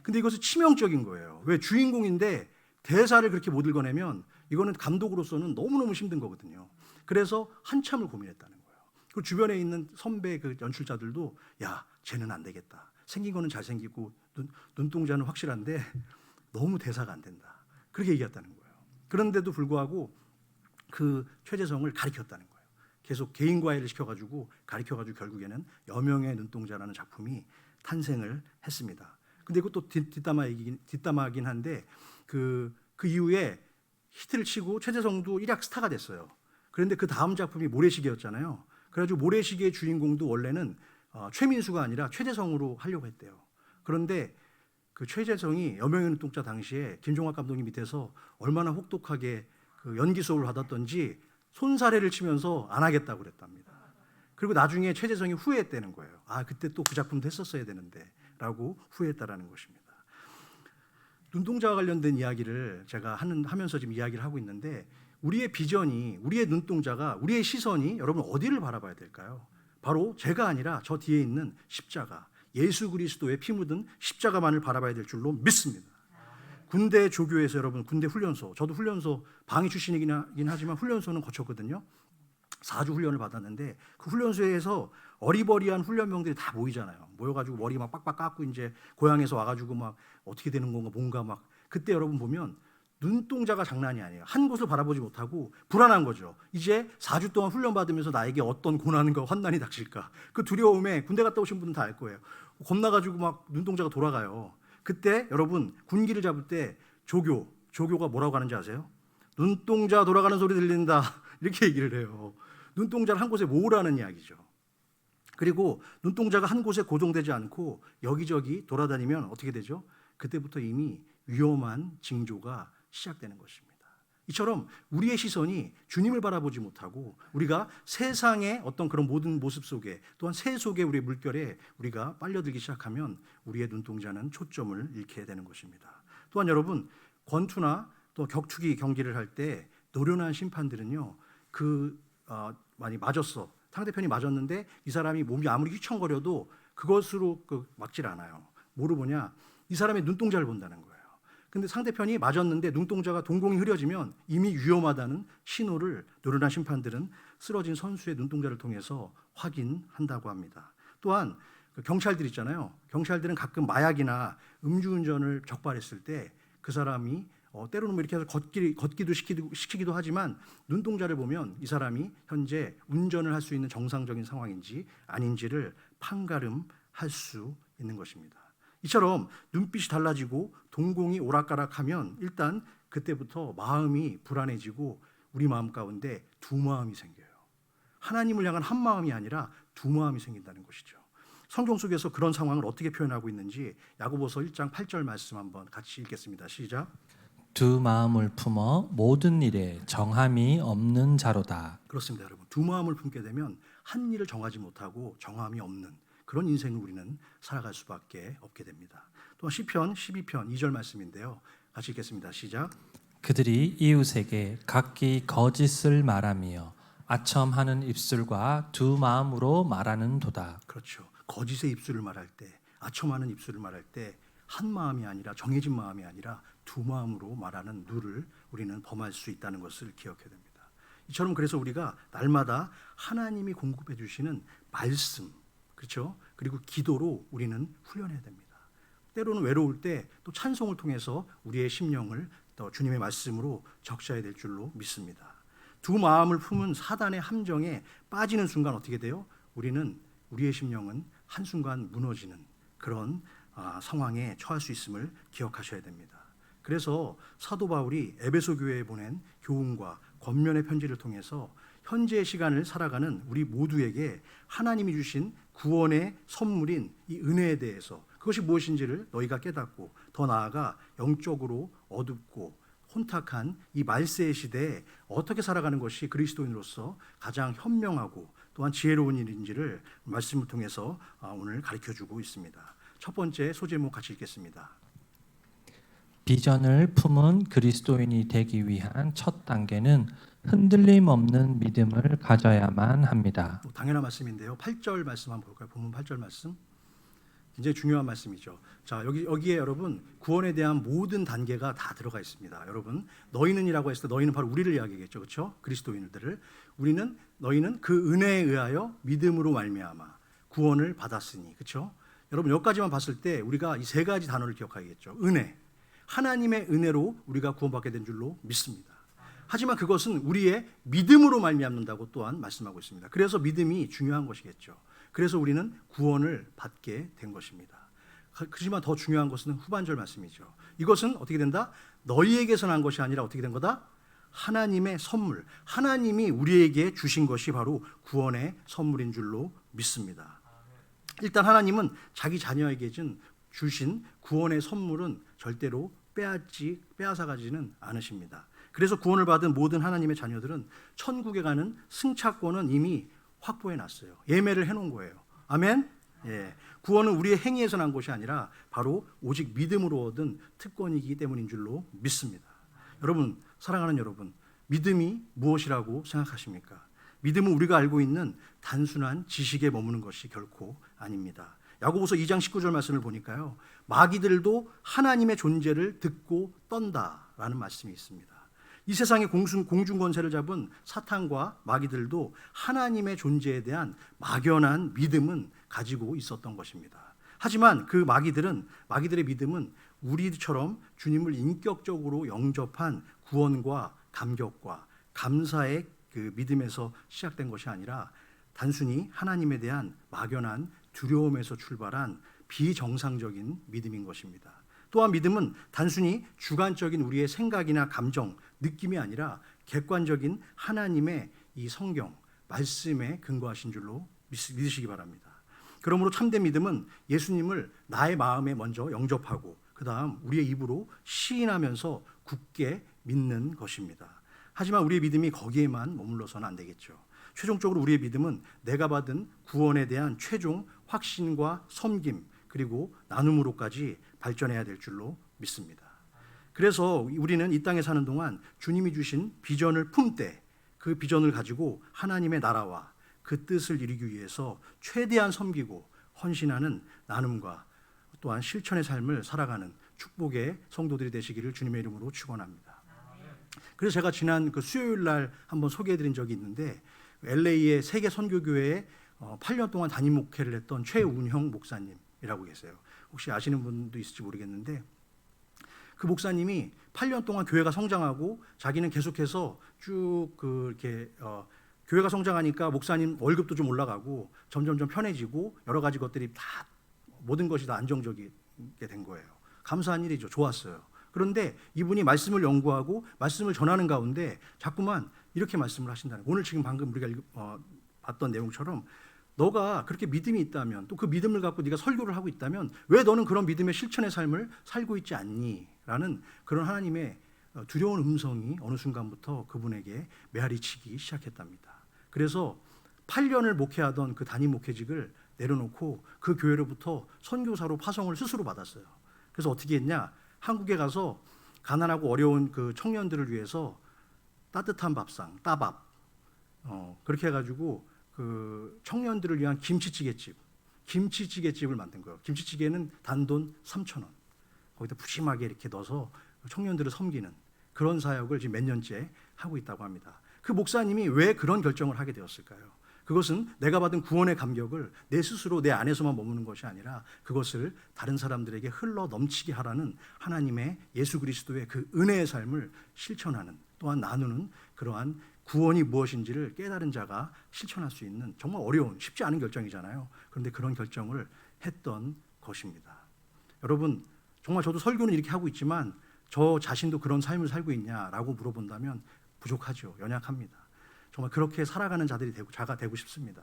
근데 이것은 치명적인 거예요. 왜 주인공인데 대사를 그렇게 못 읽어내면 이거는 감독으로서는 너무너무 힘든 거거든요. 그래서 한참을 고민했다는 거예요. 그리고 주변에 있는 선배 그 연출자들도 야, 쟤는 안 되겠다. 생긴 거는 잘생기고 눈동자는 확실한데 너무 대사가 안 된다. 그렇게 얘기했다는 거예요. 그런데도 불구하고 그 최재성을 가르쳤다는 거예요. 계속 개인 과외를 시켜가지고 가르쳐가지고 결국에는 여명의 눈동자라는 작품이 탄생을 했습니다. 근데 이것도 뒷담화이긴 한데 그 이후에 히트를 치고 최재성도 일약 스타가 됐어요. 그런데 그 다음 작품이 모래시계였잖아요. 그래가지고 모래시계의 주인공도 원래는 최민수가 아니라 최재성으로 하려고 했대요. 그런데 그 최재성이 여명의 눈동자 당시에 김종학 감독님 밑에서 얼마나 혹독하게 그 연기 수업을 받았던지 손사래를 치면서 안 하겠다고 그랬답니다. 그리고 나중에 최재성이 후회했다는 거예요. 그때 또 그 작품도 했었어야 되는데 라고 후회했다라는 것입니다. 눈동자와 관련된 이야기를 제가 하면서 지금 이야기를 하고 있는데 우리의 비전이 우리의 눈동자가 우리의 시선이 여러분 어디를 바라봐야 될까요? 바로 제가 아니라 저 뒤에 있는 십자가 예수 그리스도의 피 묻은 십자가만을 바라봐야 될 줄로 믿습니다. 군대 조교에서 여러분 군대 훈련소 저도 훈련소 방위 출신이긴 하지만 훈련소는 거쳤거든요. 4주 훈련을 받았는데 그 훈련소에서 어리버리한 훈련병들이 다 모이잖아요. 모여가지고 머리 막 빡빡 깎고 이제 고향에서 와가지고 막 어떻게 되는 건가 뭔가 막 그때 여러분 보면 눈동자가 장난이 아니에요. 한 곳을 바라보지 못하고 불안한 거죠. 이제 4주 동안 훈련 받으면서 나에게 어떤 고난과 환난이 닥칠까. 그 두려움에 군대 갔다 오신 분은 다 알 거예요. 겁나가지고 막 눈동자가 돌아가요. 그때 여러분 군기를 잡을 때 조교가 뭐라고 하는지 아세요? 눈동자 돌아가는 소리 들린다 이렇게 얘기를 해요. 눈동자를 한 곳에 모으라는 이야기죠. 그리고 눈동자가 한 곳에 고정되지 않고 여기저기 돌아다니면 어떻게 되죠? 그때부터 이미 위험한 징조가 시작되는 것입니다. 이처럼 우리의 시선이 주님을 바라보지 못하고 우리가 세상의 어떤 그런 모든 모습 속에 또한 새 속에 우리의 물결에 우리가 빨려들기 시작하면 우리의 눈동자는 초점을 잃게 되는 것입니다. 또한 여러분 권투나 또 격투기 경기를 할 때 노련한 심판들은요 많이 맞았어. 상대편이 맞았는데 이 사람이 몸이 아무리 휘청거려도 그것으로 막질 않아요. 뭐로 보냐? 이 사람의 눈동자를 본다는 거예요. 근데 상대편이 맞았는데 눈동자가 동공이 흐려지면 이미 위험하다는 신호를 노련한 심판들은 쓰러진 선수의 눈동자를 통해서 확인한다고 합니다. 또한 경찰들 있잖아요. 경찰들은 가끔 마약이나 음주운전을 적발했을 때 그 사람이 때로는 뭐 이렇게 해서 걷기도 시키기도 하지만 눈동자를 보면 이 사람이 현재 운전을 할 수 있는 정상적인 상황인지 아닌지를 판가름할 수 있는 것입니다. 이처럼 눈빛이 달라지고 동공이 오락가락하면 일단 그때부터 마음이 불안해지고 우리 마음 가운데 두 마음이 생겨요. 하나님을 향한 한 마음이 아니라 두 마음이 생긴다는 것이죠. 성경 속에서 그런 상황을 어떻게 표현하고 있는지 야고보서 1장 8절 말씀 한번 같이 읽겠습니다. 시작. 두 마음을 품어 모든 일에 정함이 없는 자로다. 그렇습니다, 여러분. 두 마음을 품게 되면 한 일을 정하지 못하고 정함이 없는 그런 인생을 우리는 살아갈 수밖에 없게 됩니다. 또한 시편 12편 2절 말씀인데요. 같이 읽겠습니다. 시작. 그들이 이웃에게 각기 거짓을 말하며 아첨하는 입술과 두 마음으로 말하는 도다. 그렇죠. 거짓의 입술을 말할 때, 아첨하는 입술을 말할 때 한 마음이 아니라, 정해진 마음이 아니라 두 마음으로 말하는 누를 우리는 범할 수 있다는 것을 기억해야 됩니다. 이처럼 그래서 우리가 날마다 하나님이 공급해 주시는 말씀, 그렇죠? 그리고 기도로 우리는 훈련해야 됩니다. 때로는 외로울 때 또 찬송을 통해서 우리의 심령을 또 주님의 말씀으로 적셔야 될 줄로 믿습니다. 두 마음을 품은 사단의 함정에 빠지는 순간 어떻게 돼요? 우리의 심령은 한순간 무너지는 그런 상황에 처할 수 있음을 기억하셔야 됩니다. 그래서 사도 바울이 에베소 교회에 보낸 교훈과 권면의 편지를 통해서 현재의 시간을 살아가는 우리 모두에게 하나님이 주신 구원의 선물인 이 은혜에 대해서, 그것이 무엇인지를 너희가 깨닫고 더 나아가 영적으로 어둡고 혼탁한 이 말세의 시대에 어떻게 살아가는 것이 그리스도인으로서 가장 현명하고 또한 지혜로운 일인지를 말씀을 통해서 오늘 가르쳐주고 있습니다. 첫 번째 소제목 같이 읽겠습니다. 비전을 품은 그리스도인이 되기 위한 첫 단계는 흔들림 없는 믿음을 가져야만 합니다. 당연한 말씀인데요. 8절 말씀 한번 볼까요? 본문 8절 말씀. 굉장히 중요한 말씀이죠. 자, 여기에 여러분 구원에 대한 모든 단계가 다 들어가 있습니다. 여러분, 너희는이라고 했을 때 너희는 바로 우리를 이야기하겠죠. 그렇죠? 그리스도인들을. 너희는 그 은혜에 의하여 믿음으로 말미암아 구원을 받았으니. 그렇죠? 여러분, 여기까지만 봤을 때 우리가 이 세 가지 단어를 기억하겠죠. 은혜. 하나님의 은혜로 우리가 구원받게 된 줄로 믿습니다. 하지만 그것은 우리의 믿음으로 말미암는다고 또한 말씀하고 있습니다. 그래서 믿음이 중요한 것이겠죠. 그래서 우리는 구원을 받게 된 것입니다. 하지만 더 중요한 것은 후반절 말씀이죠. 이것은 어떻게 된다? 너희에게서 난 것이 아니라 어떻게 된 거다? 하나님의 선물. 하나님이 우리에게 주신 것이 바로 구원의 선물인 줄로 믿습니다. 일단 하나님은 자기 자녀에게 주신 구원의 선물은 절대로 빼앗아가지는 않으십니다. 그래서 구원을 받은 모든 하나님의 자녀들은 천국에 가는 승차권은 이미 확보해 놨어요. 예매를 해놓은 거예요. 아멘? 예. 구원은 우리의 행위에서 난 것이 아니라 바로 오직 믿음으로 얻은 특권이기 때문인 줄로 믿습니다. 여러분, 사랑하는 여러분, 믿음이 무엇이라고 생각하십니까? 믿음은 우리가 알고 있는 단순한 지식에 머무는 것이 결코 아닙니다. 야고보서 2장 19절 말씀을 보니까요, 마귀들도 하나님의 존재를 듣고 떤다라는 말씀이 있습니다. 이 세상의 공중권세를 잡은 사탄과 마귀들도 하나님의 존재에 대한 막연한 믿음은 가지고 있었던 것입니다. 하지만 그 마귀들의 믿음은 우리처럼 주님을 인격적으로 영접한 구원과 감격과 감사의 그 믿음에서 시작된 것이 아니라 단순히 하나님에 대한 막연한 두려움에서 출발한 비정상적인 믿음인 것입니다. 또한 믿음은 단순히 주관적인 우리의 생각이나 감정, 느낌이 아니라 객관적인 하나님의 이 성경, 말씀에 근거하신 줄로 믿으시기 바랍니다. 그러므로 참된 믿음은 예수님을 나의 마음에 먼저 영접하고 그 다음 우리의 입으로 시인하면서 굳게 믿는 것입니다. 하지만 우리의 믿음이 거기에만 머물러서는 안 되겠죠. 최종적으로 우리의 믿음은 내가 받은 구원에 대한 최종 확신과 섬김 그리고 나눔으로까지 발전해야 될 줄로 믿습니다. 그래서 우리는 이 땅에 사는 동안 주님이 주신 비전을 품되 그 비전을 가지고 하나님의 나라와 그 뜻을 이루기 위해서 최대한 섬기고 헌신하는 나눔과 또한 실천의 삶을 살아가는 축복의 성도들이 되시기를 주님의 이름으로 축원합니다. 그래서 제가 지난 그 수요일 날 한번 소개해드린 적이 있는데 LA의 세계 선교교회에 8년 동안 담임 목회를 했던 최운형 목사님이라고 계세요. 혹시 아시는 분도 있을지 모르겠는데 그 목사님이 8년 동안 교회가 성장하고 자기는 계속해서 쭉 이렇게 교회가 성장하니까 목사님 월급도 좀 올라가고 점점점 편해지고 여러 가지 것들이 다 모든 것이 다 안정적이게 된 거예요. 감사한 일이죠. 좋았어요. 그런데 이분이 말씀을 연구하고 말씀을 전하는 가운데 자꾸만 이렇게 말씀을 하신다는 거예요. 오늘 지금 방금 우리가 봤던 내용처럼 너가 그렇게 믿음이 있다면 또 그 믿음을 갖고 네가 설교를 하고 있다면 왜 너는 그런 믿음의 실천의 삶을 살고 있지 않니? 라는 그런 하나님의 두려운 음성이 어느 순간부터 그분에게 메아리치기 시작했답니다. 그래서 8년을 목회하던 그 담임 목회직을 내려놓고 그 교회로부터 선교사로 파송을 스스로 받았어요. 그래서 어떻게 했냐? 한국에 가서 가난하고 어려운 그 청년들을 위해서 따뜻한 밥상, 따밥, 그렇게 해가지고 그 청년들을 위한 김치찌개집을 만든 거예요. 김치찌개는 단돈 3,000원. 거기다 푸짐하게 이렇게 넣어서 청년들을 섬기는 그런 사역을 지금 몇 년째 하고 있다고 합니다. 그 목사님이 왜 그런 결정을 하게 되었을까요? 그것은 내가 받은 구원의 감격을 내 스스로 내 안에서만 머무는 것이 아니라 그것을 다른 사람들에게 흘러 넘치게 하라는 하나님의 예수 그리스도의 그 은혜의 삶을 실천하는, 또한 나누는 그러한 구원이 무엇인지를 깨달은 자가 실천할 수 있는 정말 어려운, 쉽지 않은 결정이잖아요. 그런데 그런 결정을 했던 것입니다. 여러분, 정말 저도 설교는 이렇게 하고 있지만 저 자신도 그런 삶을 살고 있냐라고 물어본다면 부족하죠. 연약합니다. 정말 그렇게 살아가는 자가 되고 싶습니다.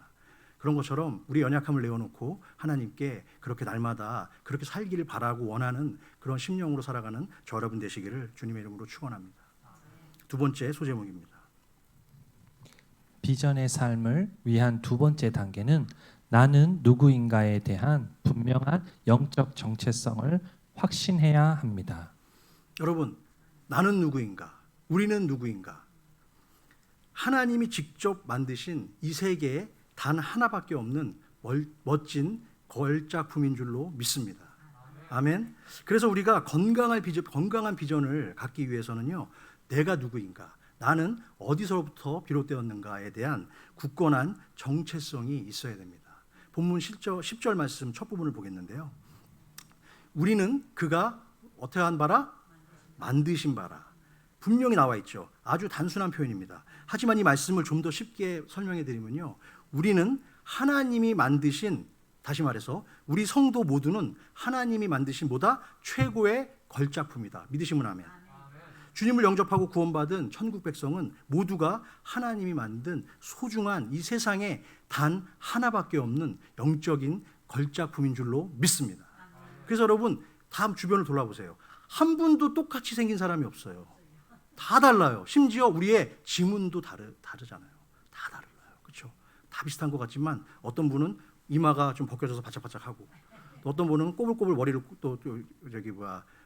그런 것처럼 우리 연약함을 내어놓고 하나님께 그렇게 날마다 그렇게 살기를 바라고 원하는 그런 심령으로 살아가는 저 여러분 되시기를 주님의 이름으로 축원합니다. 두 번째 소제목입니다. 비전의 삶을 위한 두 번째 단계는 나는 누구인가에 대한 분명한 영적 정체성을 확신해야 합니다. 여러분, 나는 누구인가? 우리는 누구인가? 하나님이 직접 만드신 이 세계에 단 하나밖에 없는 멋진 걸작품인 줄로 믿습니다. 아멘. 그래서 우리가 건강한 비전을 갖기 위해서는요, 내가 누구인가, 나는 어디서부터 비롯되었는가에 대한 굳건한 정체성이 있어야 됩니다. 본문 10절 말씀 첫 부분을 보겠는데요. 우리는 그가 어떻게 한 바라? 만드신 바라. 분명히 나와 있죠. 아주 단순한 표현입니다. 하지만 이 말씀을 좀 더 쉽게 설명해 드리면요, 우리는 하나님이 만드신, 다시 말해서 우리 성도 모두는 하나님이 만드신 보다 최고의 걸작품이다. 믿으시면 아멘. 주님을 영접하고 구원받은 천국 백성은 모두가 하나님이 만든 소중한 이 세상에 단 하나밖에 없는 영적인 걸작품인 줄로 믿습니다. 그래서 여러분, 다음 주변을 돌아보세요. 한 분도 똑같이 생긴 사람이 없어요. 다 달라요. 심지어 우리의 지문도 다르잖아요. 다 달라요. 그렇죠? 다 비슷한 것 같지만 어떤 분은 이마가 좀 벗겨져서 바짝바짝하고, 또 어떤 분은 꼬불꼬불 머리를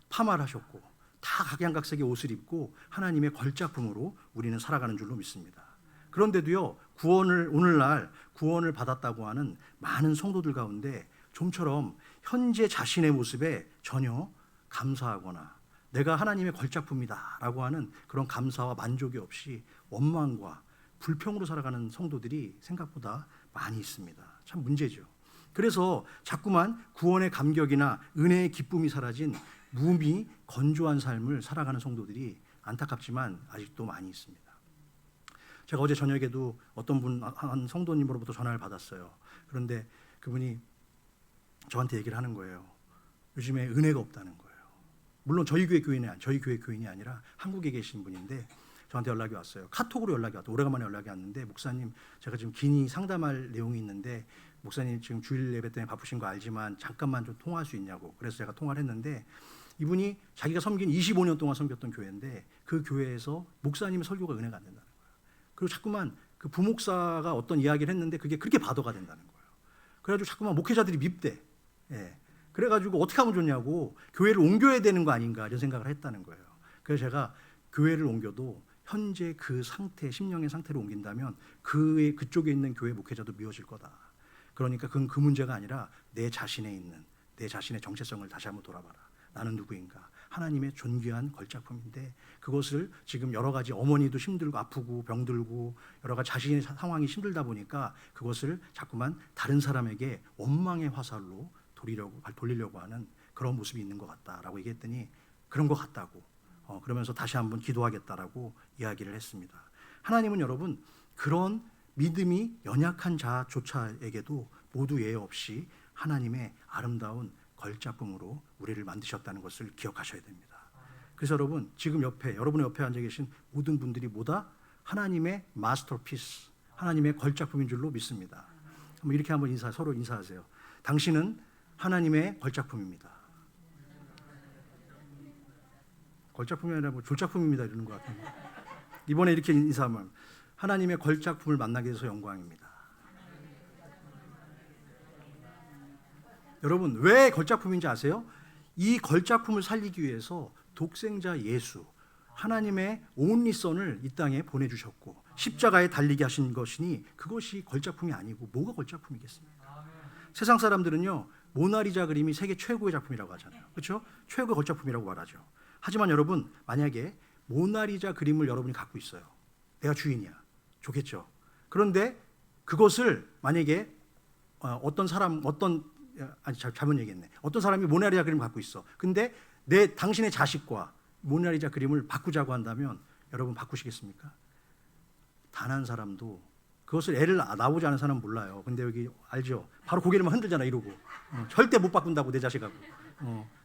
파마를 하셨고, 다 각양각색의 옷을 입고 하나님의 걸작품으로 우리는 살아가는 줄로 믿습니다. 그런데도요, 오늘날 구원을 받았다고 하는 많은 성도들 가운데 좀처럼 현재 자신의 모습에 전혀 감사하거나 내가 하나님의 걸작품이다라고 하는 그런 감사와 만족이 없이 원망과 불평으로 살아가는 성도들이 생각보다 많이 있습니다. 참 문제죠. 그래서 자꾸만 구원의 감격이나 은혜의 기쁨이 사라진 무미 건조한 삶을 살아가는 성도들이 안타깝지만 아직도 많이 있습니다. 제가 어제 저녁에도 어떤 한 성도님으로부터 전화를 받았어요. 그런데 그분이 저한테 얘기를 하는 거예요. 요즘에 은혜가 없다는 거예요. 물론 저희 교회 교인이 아니라 한국에 계신 분인데 저한테 연락이 왔어요. 카톡으로 연락이 왔어요. 오래간만에 연락이 왔는데, 목사님, 제가 지금 긴히 상담할 내용이 있는데 목사님 지금 주일 예배 때문에 바쁘신 거 알지만 잠깐만 좀 통화할 수 있냐고. 그래서 제가 통화를 했는데, 이분이 자기가 섬긴 25년 동안 섬겼던 교회인데 그 교회에서 목사님의 설교가 은혜가 안 된다는 거예요. 그리고 자꾸만 그 부목사가 어떤 이야기를 했는데 그게 그렇게 바도가 된다는 거예요. 그래가지고 자꾸만 목회자들이 밉대. 그래가지고 어떻게 하면 좋냐고, 교회를 옮겨야 되는 거 아닌가 이런 생각을 했다는 거예요. 그래서 제가 교회를 옮겨도 현재 그 상태, 심령의 상태로 옮긴다면 그쪽에 있는 교회 목회자도 미워질 거다. 그러니까 그건 그 문제가 아니라 내 자신에 있는, 내 자신의 정체성을 다시 한번 돌아봐라. 나는 누구인가? 하나님의 존귀한 걸작품인데 그것을 지금 여러 가지 어머니도 힘들고 아프고 병들고 여러 가지 자신의 상황이 힘들다 보니까 그것을 자꾸만 다른 사람에게 원망의 화살로 돌리려고 하는 그런 모습이 있는 것 같다라고 얘기했더니 그런 것 같다고 그러면서 다시 한번 기도하겠다라고 이야기를 했습니다. 하나님은 여러분 그런 믿음이 연약한 자조차에게도 모두 예외 없이 하나님의 아름다운 걸작품으로 우리를 만드셨다는 것을 기억하셔야 됩니다. 그래서 여러분 지금 여러분의 옆에 앉아 계신 모든 분들이 뭐다? 하나님의 마스터피스, 하나님의 걸작품인 줄로 믿습니다. 이렇게 한번 서로 인사하세요. 당신은 하나님의 걸작품입니다. 걸작품이 아니라 졸작품입니다 이러는 것 같은데, 이번에 이렇게 인사하면 하나님의 걸작품을 만나게 돼서 영광입니다. 여러분 왜 걸작품인지 아세요? 이 걸작품을 살리기 위해서 독생자 예수, 하나님의 온리 선을 이 땅에 보내주셨고 십자가에 달리게 하신 것이니 그것이 걸작품이 아니고 뭐가 걸작품이겠습니까? 세상 사람들은요, 모나리자 그림이 세계 최고의 작품이라고 하잖아요. 그렇죠? 최고의 걸작품이라고 말하죠. 하지만 여러분, 만약에 모나리자 그림을 여러분이 갖고 있어요. 내가 주인이야. 좋겠죠. 그런데 그것을 만약에 어떤 잘못 얘기했네. 어떤 사람이 모나리자 그림을 갖고 있어. 근데 당신의 자식과 모나리자 그림을 바꾸자고 한다면 여러분 바꾸시겠습니까? 단 한 사람도, 그것을 애를 낳아보지 않은 사람은 몰라요. 근데 여기 알죠? 바로 고개를 흔들잖아, 이러고. 절대 못 바꾼다고, 내 자식하고.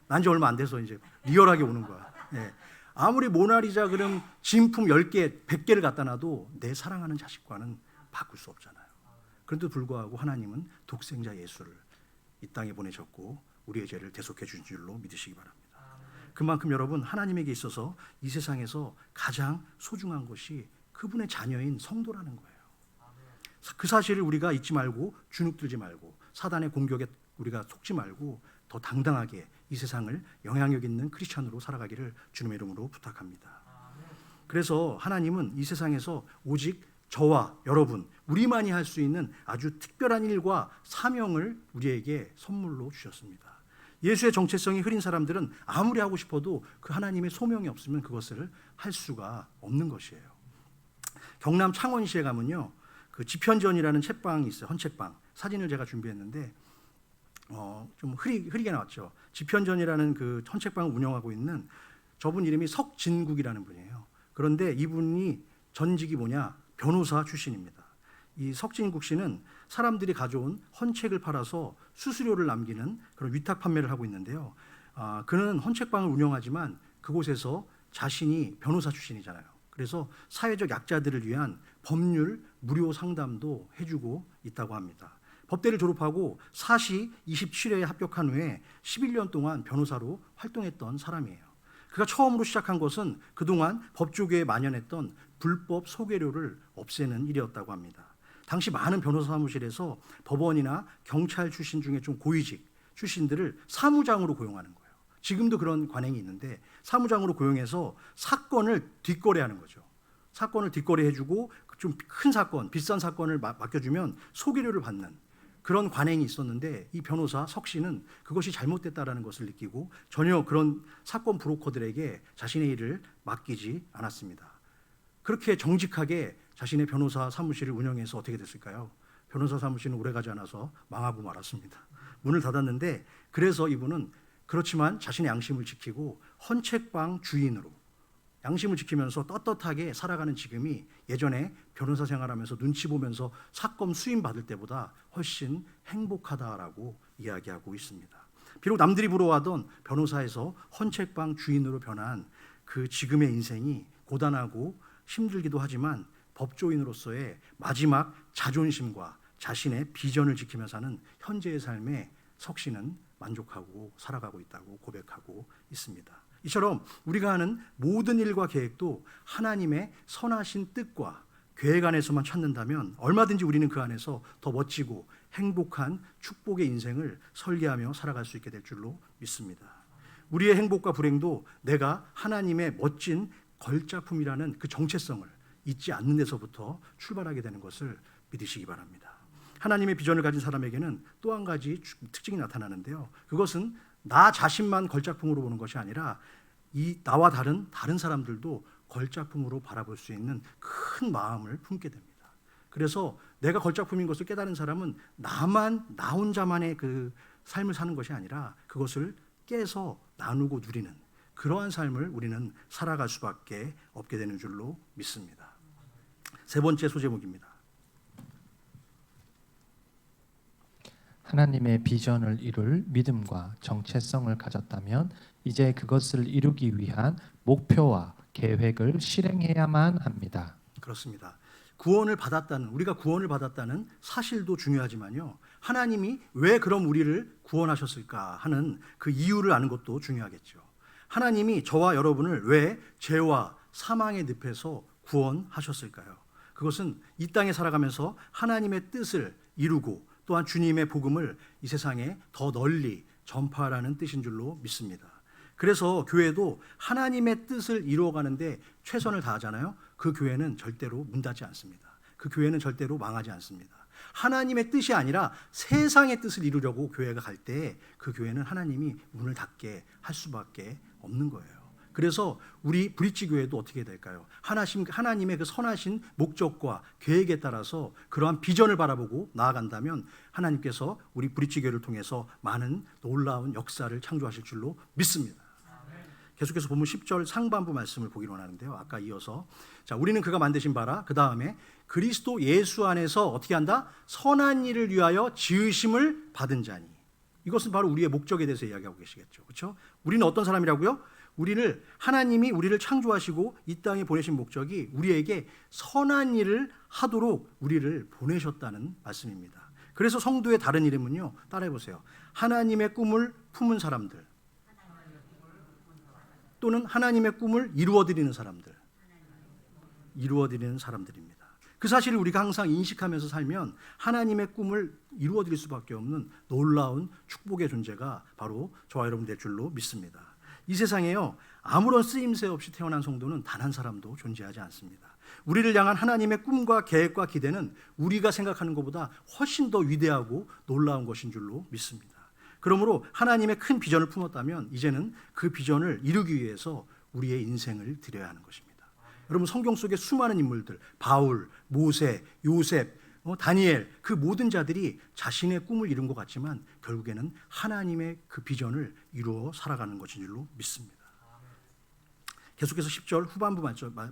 난 지 얼마 안 돼서 이제 리얼하게 오는 거야. 예. 아무리 모나리자 그림 진품 10개, 100개를 갖다 놔도 내 사랑하는 자식과는 바꿀 수 없잖아요. 그런데도 불구하고 하나님은 독생자 예수를 이 땅에 보내셨고 우리의 죄를 대속해 주신 줄로 믿으시기 바랍니다. 그만큼 여러분, 하나님에게 있어서 이 세상에서 가장 소중한 것이 그분의 자녀인 성도라는 거예요. 그 사실을 우리가 잊지 말고 주눅들지 말고 사단의 공격에 우리가 속지 말고 더 당당하게 이 세상을 영향력 있는 크리스천으로 살아가기를 주님의 이름으로 부탁합니다. 그래서 하나님은 이 세상에서 오직 저와 여러분, 우리만이 할 수 있는 아주 특별한 일과 사명을 우리에게 선물로 주셨습니다. 예수의 정체성이 흐린 사람들은 아무리 하고 싶어도 그 하나님의 소명이 없으면 그것을 할 수가 없는 것이에요. 경남 창원시에 가면요, 그 지편전이라는 책방이 있어요. 헌책방. 사진을 제가 준비했는데 좀 흐리게 나왔죠. 지편전이라는 그 헌책방을 운영하고 있는 저분 이름이 석진국이라는 분이에요. 그런데 이분이 전직이 뭐냐? 변호사 출신입니다. 이 석진국 씨는 사람들이 가져온 헌책을 팔아서 수수료를 남기는 그런 위탁 판매를 하고 있는데요. 그는 헌책방을 운영하지만 그곳에서 자신이 변호사 출신이잖아요. 그래서 사회적 약자들을 위한 법률 무료 상담도 해주고 있다고 합니다. 법대를 졸업하고 사시 27회에 합격한 후에 11년 동안 변호사로 활동했던 사람이에요. 그가 처음으로 시작한 것은 그동안 법조계에 만연했던 불법 소개료를 없애는 일이었다고 합니다. 당시 많은 변호사 사무실에서 법원이나 경찰 출신 중에 좀 고위직 출신들을 사무장으로 고용하는 거예요. 지금도 그런 관행이 있는데 사무장으로 고용해서 사건을 뒷거래하는 거죠. 사건을 뒷거래해주고 좀 큰 사건, 비싼 사건을 맡겨주면 소개료를 받는 그런 관행이 있었는데 이 변호사 석 씨는 그것이 잘못됐다라는 것을 느끼고 전혀 그런 사건 브로커들에게 자신의 일을 맡기지 않았습니다. 그렇게 정직하게 자신의 변호사 사무실을 운영해서 어떻게 됐을까요? 변호사 사무실은 오래가지 않아서 망하고 말았습니다. 문을 닫았는데 그래서 이분은 그렇지만 자신의 양심을 지키고 헌책방 주인으로 양심을 지키면서 떳떳하게 살아가는 지금이 예전에 변호사 생활하면서 눈치 보면서 사건 수임 받을 때보다 훨씬 행복하다라고 이야기하고 있습니다. 비록 남들이 부러워하던 변호사에서 헌책방 주인으로 변한 그 지금의 인생이 고단하고 힘들기도 하지만 법조인으로서의 마지막 자존심과 자신의 비전을 지키며 사는 현재의 삶에 석 씨는 만족하고 살아가고 있다고 고백하고 있습니다. 이처럼 우리가 하는 모든 일과 계획도 하나님의 선하신 뜻과 계획 안에서만 찾는다면 얼마든지 우리는 그 안에서 더 멋지고 행복한 축복의 인생을 설계하며 살아갈 수 있게 될 줄로 믿습니다. 우리의 행복과 불행도 내가 하나님의 멋진 걸작품이라는 그 정체성을 잊지 않는 데서부터 출발하게 되는 것을 믿으시기 바랍니다. 하나님의 비전을 가진 사람에게는 또 한 가지 특징이 나타나는데요. 그것은 나 자신만 걸작품으로 보는 것이 아니라 이 나와 다른 사람들도 걸작품으로 바라볼 수 있는 큰 마음을 품게 됩니다. 그래서 내가 걸작품인 것을 깨달은 사람은 나 혼자만의 그 삶을 사는 것이 아니라 그것을 깨서 나누고 누리는 그러한 삶을 우리는 살아갈 수밖에 없게 되는 줄로 믿습니다. 세 번째 소제목입니다. 하나님의 비전을 이룰 믿음과 정체성을 가졌다면 이제 그것을 이루기 위한 목표와 계획을 실행해야만 합니다. 그렇습니다. 우리가 구원을 받았다는 사실도 중요하지만요. 하나님이 왜 그럼 우리를 구원하셨을까 하는 그 이유를 아는 것도 중요하겠죠. 하나님이 저와 여러분을 왜 죄와 사망의 늪에서 구원하셨을까요? 그것은 이 땅에 살아가면서 하나님의 뜻을 이루고 또한 주님의 복음을 이 세상에 더 널리 전파하라는 뜻인 줄로 믿습니다. 그래서 교회도 하나님의 뜻을 이루어가는데 최선을 다하잖아요. 그 교회는 절대로 문 닫지 않습니다. 그 교회는 절대로 망하지 않습니다. 하나님의 뜻이 아니라 세상의 뜻을 이루려고 교회가 갈 때 그 교회는 하나님이 문을 닫게 할 수밖에 없는 거예요. 그래서 우리 브릿지 교회도 어떻게 될까요? 하나님의 그 선하신 목적과 계획에 따라서 그러한 비전을 바라보고 나아간다면 하나님께서 우리 브릿지 교회를 통해서 많은 놀라운 역사를 창조하실 줄로 믿습니다. 계속해서 보면 10절 상반부 말씀을 보기로 하는데요. 아까 이어서 자, 우리는 그가 만드신 바라, 그 다음에 그리스도 예수 안에서 어떻게 한다? 선한 일을 위하여 지으심을 받은 자니. 이것은 바로 우리의 목적에 대해서 이야기하고 계시겠죠. 그렇죠? 우리는 어떤 사람이라고요? 하나님이 우리를 창조하시고 이 땅에 보내신 목적이 우리에게 선한 일을 하도록 우리를 보내셨다는 말씀입니다. 그래서 성도의 다른 이름은요, 따라해 보세요. 하나님의 꿈을 품은 사람들, 또는 하나님의 꿈을 이루어드리는 사람들, 이루어드리는 사람들입니다. 그 사실을 우리가 항상 인식하면서 살면 하나님의 꿈을 이루어드릴 수밖에 없는 놀라운 축복의 존재가 바로 저와 여러분 될 줄로 믿습니다. 이 세상에요, 아무런 쓰임새 없이 태어난 성도는 단 한 사람도 존재하지 않습니다. 우리를 향한 하나님의 꿈과 계획과 기대는 우리가 생각하는 것보다 훨씬 더 위대하고 놀라운 것인 줄로 믿습니다. 그러므로 하나님의 큰 비전을 품었다면 이제는 그 비전을 이루기 위해서 우리의 인생을 드려야 하는 것입니다. 여러분, 성경 속의 수많은 인물들, 바울, 모세, 요셉, 다니엘, 그 모든 자들이 자신의 꿈을 이룬 것 같지만 결국에는 하나님의 그 비전을 이루어 살아가는 것인 줄로 믿습니다. 계속해서 10절 후반부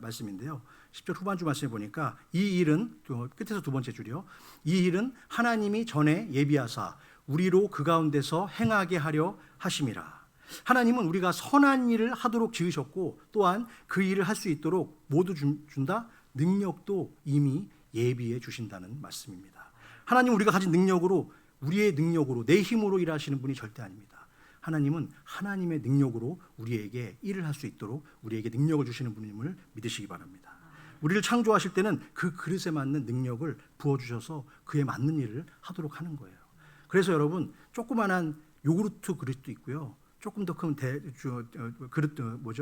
말씀인데요. 10절 후반주 말씀에 보니까 이 일은, 끝에서 두 번째 줄이요, 이 일은 하나님이 전에 예비하사 우리로 그 가운데서 행하게 하려 하심이라. 하나님은 우리가 선한 일을 하도록 지으셨고 또한 그 일을 할 수 있도록 모두 준다? 능력도 이미 예비해 주신다는 말씀입니다. 하나님은 우리가 가진 능력으로, 우리의 능력으로, 내 힘으로 일하시는 분이 절대 아닙니다. 하나님은 하나님의 능력으로 우리에게 일을 할 수 있도록 우리에게 능력을 주시는 분임을 믿으시기 바랍니다. 우리를 창조하실 때는 그 그릇에 맞는 능력을 부어주셔서 그에 맞는 일을 하도록 하는 거예요. 그래서 여러분, 조그만한 요구르트 그릇도 있고요, 조금 더 큰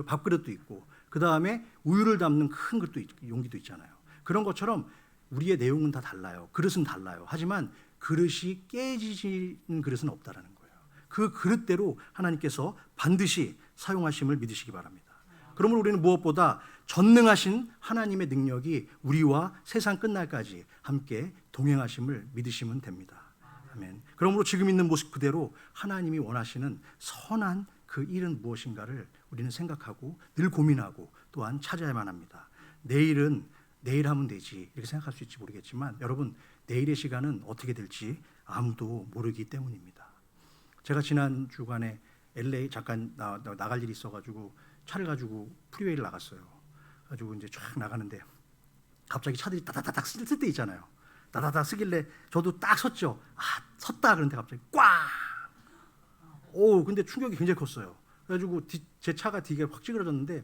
밥그릇도 있고, 그 다음에 우유를 담는 큰 그릇도 용기도 있잖아요. 그런 것처럼 우리의 내용은 다 달라요. 그릇은 달라요. 하지만 그릇이 깨지는 그릇은 없다라는 거예요. 그 그릇대로 하나님께서 반드시 사용하심을 믿으시기 바랍니다. 그러므로 우리는 무엇보다 전능하신 하나님의 능력이 우리와 세상 끝날까지 함께 동행하심을 믿으시면 됩니다. 아멘. 그러므로 지금 있는 모습 그대로 하나님이 원하시는 선한 그 일은 무엇인가를 우리는 생각하고 늘 고민하고 또한 찾아야만 합니다. 내일은 내일 하면 되지 이렇게 생각할 수 있지 모르겠지만 여러분, 내일의 시간은 어떻게 될지 아무도 모르기 때문입니다. 제가 지난 주간에 LA 잠깐 나갈 일이 있어가지고 차를 가지고 프리웨이를 나갔어요. 가지고 이제 쫙 나가는데 갑자기 차들이 따다다닥 쓸 때 있잖아요. 따다닥 쓰길래 저도 딱 섰죠. 섰다 그런데 갑자기 꽝! 근데 충격이 굉장히 컸어요. 그래가지고 제 차가 뒤가 확 찌그러졌는데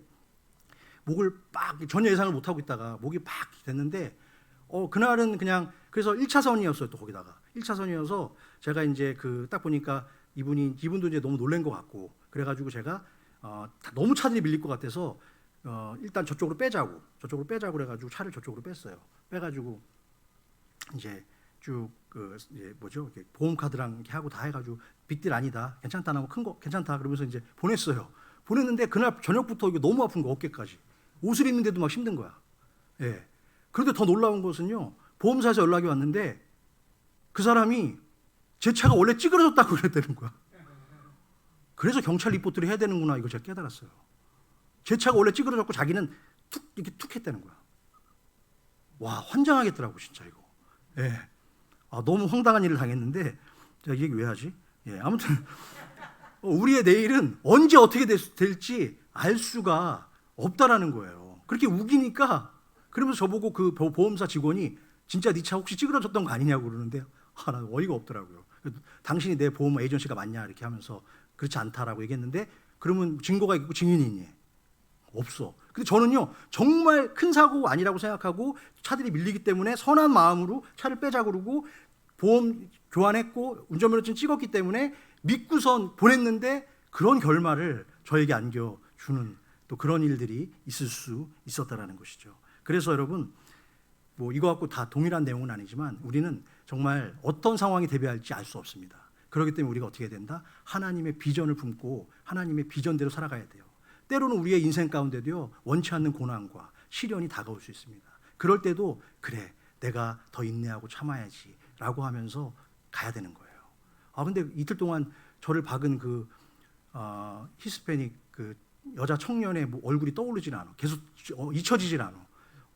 목을 전혀 예상을 못 하고 있다가 목이 팍 됐는데 그날은 그냥 그래서 1차선이었어요. 또 거기다가 1차선이어서 제가 이제 딱 보니까 이분도 이제 너무 놀란 것 같고 그래가지고 제가 너무 차들이 밀릴 것 같아서 일단 저쪽으로 빼자고 그래가지고 차를 저쪽으로 뺐어요. 빼가지고 이제 쭉 보험 카드랑 이렇게 하고 다 해가지고 빅딜 아니다, 괜찮다, 하고 큰 거 괜찮다 그러면서 이제 보냈어요. 보냈는데 그날 저녁부터 이게 너무 아픈 거, 어깨까지 옷을 입는데도 막 힘든 거야. 예. 그런데 더 놀라운 것은요, 보험사에서 연락이 왔는데 그 사람이 제 차가 원래 찌그러졌다고 그랬다는 거야. 그래서 경찰 리포트를 해야 되는구나, 이걸 제가 깨달았어요. 제 차가 원래 찌그러졌고 자기는 이렇게 툭 했다는 거야. 와, 환장하겠더라고 진짜 이거. 예. 너무 황당한 일을 당했는데 제가 이 얘기 왜 하지? 예, 아무튼 우리의 내일은 언제 어떻게 될지 알 수가 없다라는 거예요. 그렇게 우기니까 그러면서 저보고 그 보험사 직원이 진짜 네 차 혹시 찌그러졌던 거 아니냐고 그러는데 나 어이가 없더라고요. 당신이 내 보험 에이전시가 맞냐 이렇게 하면서 그렇지 않다라고 얘기했는데 그러면 증거가 있고 증인이 있니? 없어. 근데 저는요, 정말 큰 사고 아니라고 생각하고 차들이 밀리기 때문에 선한 마음으로 차를 빼자 그러고 보험 교환했고 운전면허증 찍었기 때문에 믿고선 보냈는데 그런 결말을 저에게 안겨주는 또 그런 일들이 있을 수 있었다라는 것이죠. 그래서 여러분, 뭐 이거 갖고 다 동일한 내용은 아니지만 우리는 정말 어떤 상황이 대비할지 알 수 없습니다. 그렇기 때문에 우리가 어떻게 해야 된다? 하나님의 비전을 품고 하나님의 비전대로 살아가야 돼요. 때로는 우리의 인생 가운데도요, 원치 않는 고난과 시련이 다가올 수 있습니다. 그럴 때도 그래, 내가 더 인내하고 참아야지 라고 하면서 가야 되는 거예요. 근데 이틀 동안 저를 박은 그 히스패닉 그 여자 청년의 뭐 얼굴이 떠오르질 않아. 계속 잊혀지질 않아.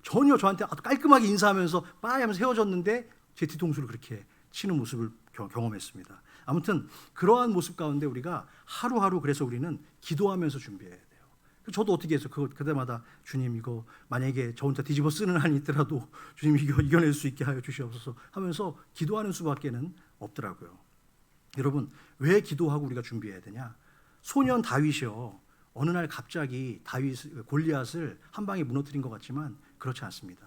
전혀 저한테 깔끔하게 인사하면서 빠이 하면서 헤어졌는데 제 뒤통수를 그렇게 치는 모습을 경험했습니다. 아무튼 그러한 모습 가운데 우리가 하루하루, 그래서 우리는 기도하면서 준비해야 돼요. 저도 어떻게 해서 그때마다 주님, 이거 만약에 저 혼자 뒤집어 쓰는 한이 있더라도 주님 이겨낼 수 있게 하여 주시옵소서 하면서 기도하는 수밖에는 없더라고요. 여러분, 왜 기도하고 우리가 준비해야 되냐? 소년 다윗이요, 어느 날 갑자기 골리앗을 한 방에 무너뜨린 것 같지만 그렇지 않습니다.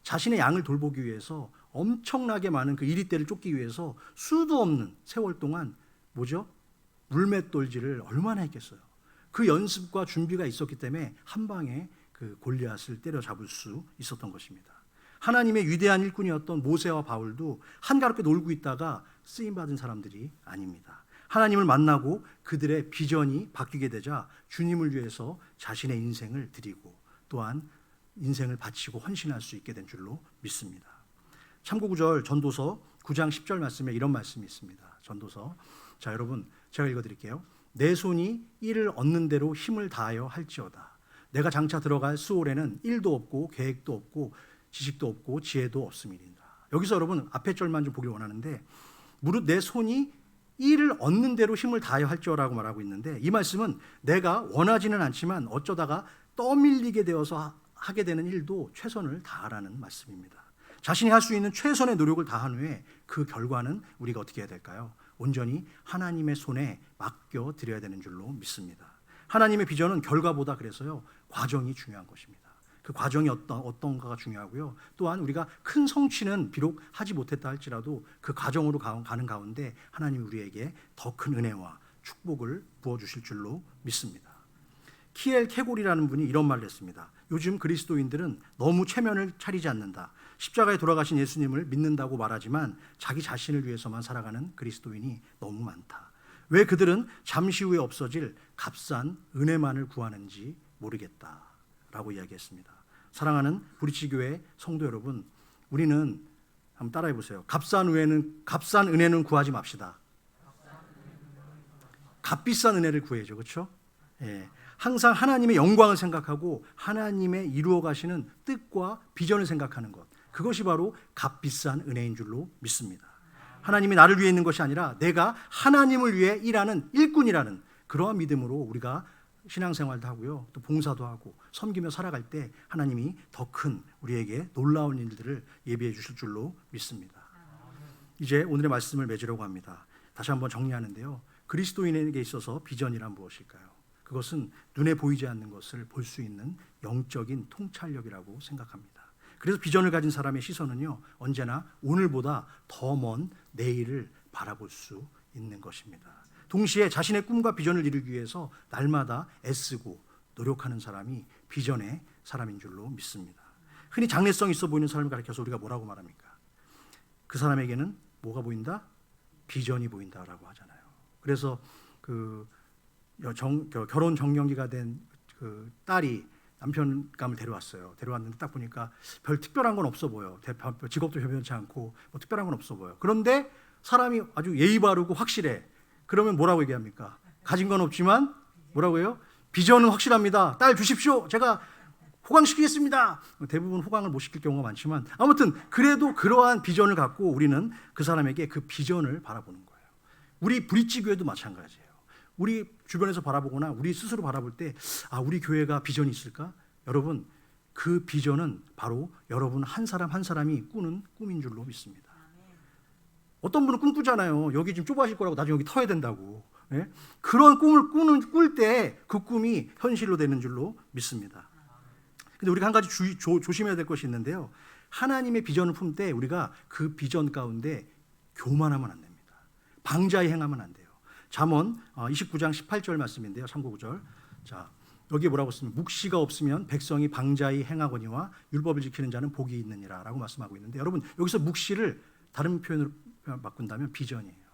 자신의 양을 돌보기 위해서 엄청나게 많은 그 이리떼를 쫓기 위해서 수도 없는 세월 동안 물맷돌질을 얼마나 했겠어요. 그 연습과 준비가 있었기 때문에 한 방에 그 골리앗을 때려잡을 수 있었던 것입니다. 하나님의 위대한 일꾼이었던 모세와 바울도 한가롭게 놀고 있다가 쓰임받은 사람들이 아닙니다. 하나님을 만나고 그들의 비전이 바뀌게 되자 주님을 위해서 자신의 인생을 드리고 또한 인생을 바치고 헌신할 수 있게 된 줄로 믿습니다. 참고구절 전도서 9장 10절 말씀에 이런 말씀이 있습니다. 전도서, 자 여러분, 제가 읽어드릴게요. 내 손이 이를 얻는 대로 힘을 다하여 할지어다. 내가 장차 들어갈 수월에는 일도 없고 계획도 없고 지식도 없고 지혜도 없음이니라. 여기서 여러분 앞에 절만 좀 보길 원하는데, 무릇 내 손이 이를 얻는 대로 힘을 다하여 할지어라고 말하고 있는데, 이 말씀은 내가 원하지는 않지만 어쩌다가 떠밀리게 되어서 하게 되는 일도 최선을 다하라는 말씀입니다. 자신이 할 수 있는 최선의 노력을 다한 후에 그 결과는 우리가 어떻게 해야 될까요? 온전히 하나님의 손에 맡겨 드려야 되는 줄로 믿습니다. 하나님의 비전은 결과보다 그래서요, 과정이 중요한 것입니다. 그 과정이 어떤가가 중요하고요. 또한 우리가 큰 성취는 비록 하지 못했다 할지라도 그 과정으로 가는 가운데 하나님이 우리에게 더 큰 은혜와 축복을 부어주실 줄로 믿습니다. 키엘 케골이라는 분이 이런 말을 했습니다. 요즘 그리스도인들은 너무 체면을 차리지 않는다. 십자가에 돌아가신 예수님을 믿는다고 말하지만 자기 자신을 위해서만 살아가는 그리스도인이 너무 많다. 왜 그들은 잠시 후에 없어질 값싼 은혜만을 구하는지 모르겠다 라고 이야기했습니다. 사랑하는 브리치교회 성도 여러분, 우리는 한번 따라해 보세요. 값싼 은혜는 구하지 맙시다. 값비싼 은혜를 구해야죠. 그렇죠? 예. 항상 하나님의 영광을 생각하고 하나님의 이루어 가시는 뜻과 비전을 생각하는 것, 그것이 바로 값비싼 은혜인 줄로 믿습니다. 하나님이 나를 위해 있는 것이 아니라 내가 하나님을 위해 일하는 일꾼이라는 그러한 믿음으로 우리가 신앙생활도 하고요, 또 봉사도 하고 섬기며 살아갈 때 하나님이 더 큰 우리에게 놀라운 일들을 예비해 주실 줄로 믿습니다. 이제 오늘의 말씀을 맺으려고 합니다. 다시 한번 정리하는데요, 그리스도인에게 있어서 비전이란 무엇일까요? 그것은 눈에 보이지 않는 것을 볼 수 있는 영적인 통찰력이라고 생각합니다. 그래서 비전을 가진 사람의 시선은요, 언제나 오늘보다 더 먼 내일을 바라볼 수 있는 것입니다. 동시에 자신의 꿈과 비전을 이루기 위해서 날마다 애쓰고 노력하는 사람이 비전의 사람인 줄로 믿습니다. 흔히 장래성 있어 보이는 사람을 가리켜서 우리가 뭐라고 말합니까? 그 사람에게는 뭐가 보인다? 비전이 보인다라고 하잖아요. 그래서 결혼 정년기가 된 그 딸이 남편감을 데려왔어요. 데려왔는데 딱 보니까 별 특별한 건 없어 보여. 직업도 변변치 않고 뭐 특별한 건 없어 보여. 그런데 사람이 아주 예의 바르고 확실해. 그러면 뭐라고 얘기합니까? 가진 건 없지만 뭐라고 해요? 비전은 확실합니다. 딸 주십시오. 제가 호강시키겠습니다. 대부분 호강을 못 시킬 경우가 많지만 아무튼 그래도 그러한 비전을 갖고 우리는 그 사람에게 그 비전을 바라보는 거예요. 우리 브릿지 교회도 마찬가지예요. 우리 주변에서 바라보거나 우리 스스로 바라볼 때 우리 교회가 비전이 있을까? 여러분, 그 비전은 바로 여러분 한 사람 한 사람이 꾸는 꿈인 줄로 믿습니다. 어떤 분은 꿈 꾸잖아요. 여기 지금 좁아질 거라고 나중에 여기 터야 된다고. 예? 그런 꿈을 꿀 때 그 꿈이 현실로 되는 줄로 믿습니다. 근데 우리가 한 가지 조심해야 될 것이 있는데요, 하나님의 비전을 품 때 우리가 그 비전 가운데 교만하면 안 됩니다. 방자히 행하면 안 돼요. 잠언 29장 18절 말씀인데요, 참고구절. 자, 여기에 뭐라고 쓰면 묵시가 없으면 백성이 방자히 행하거니와 율법을 지키는 자는 복이 있느니라라고 말씀하고 있는데, 여러분 여기서 묵시를 다른 표현으로 바꾼다면 비전이에요.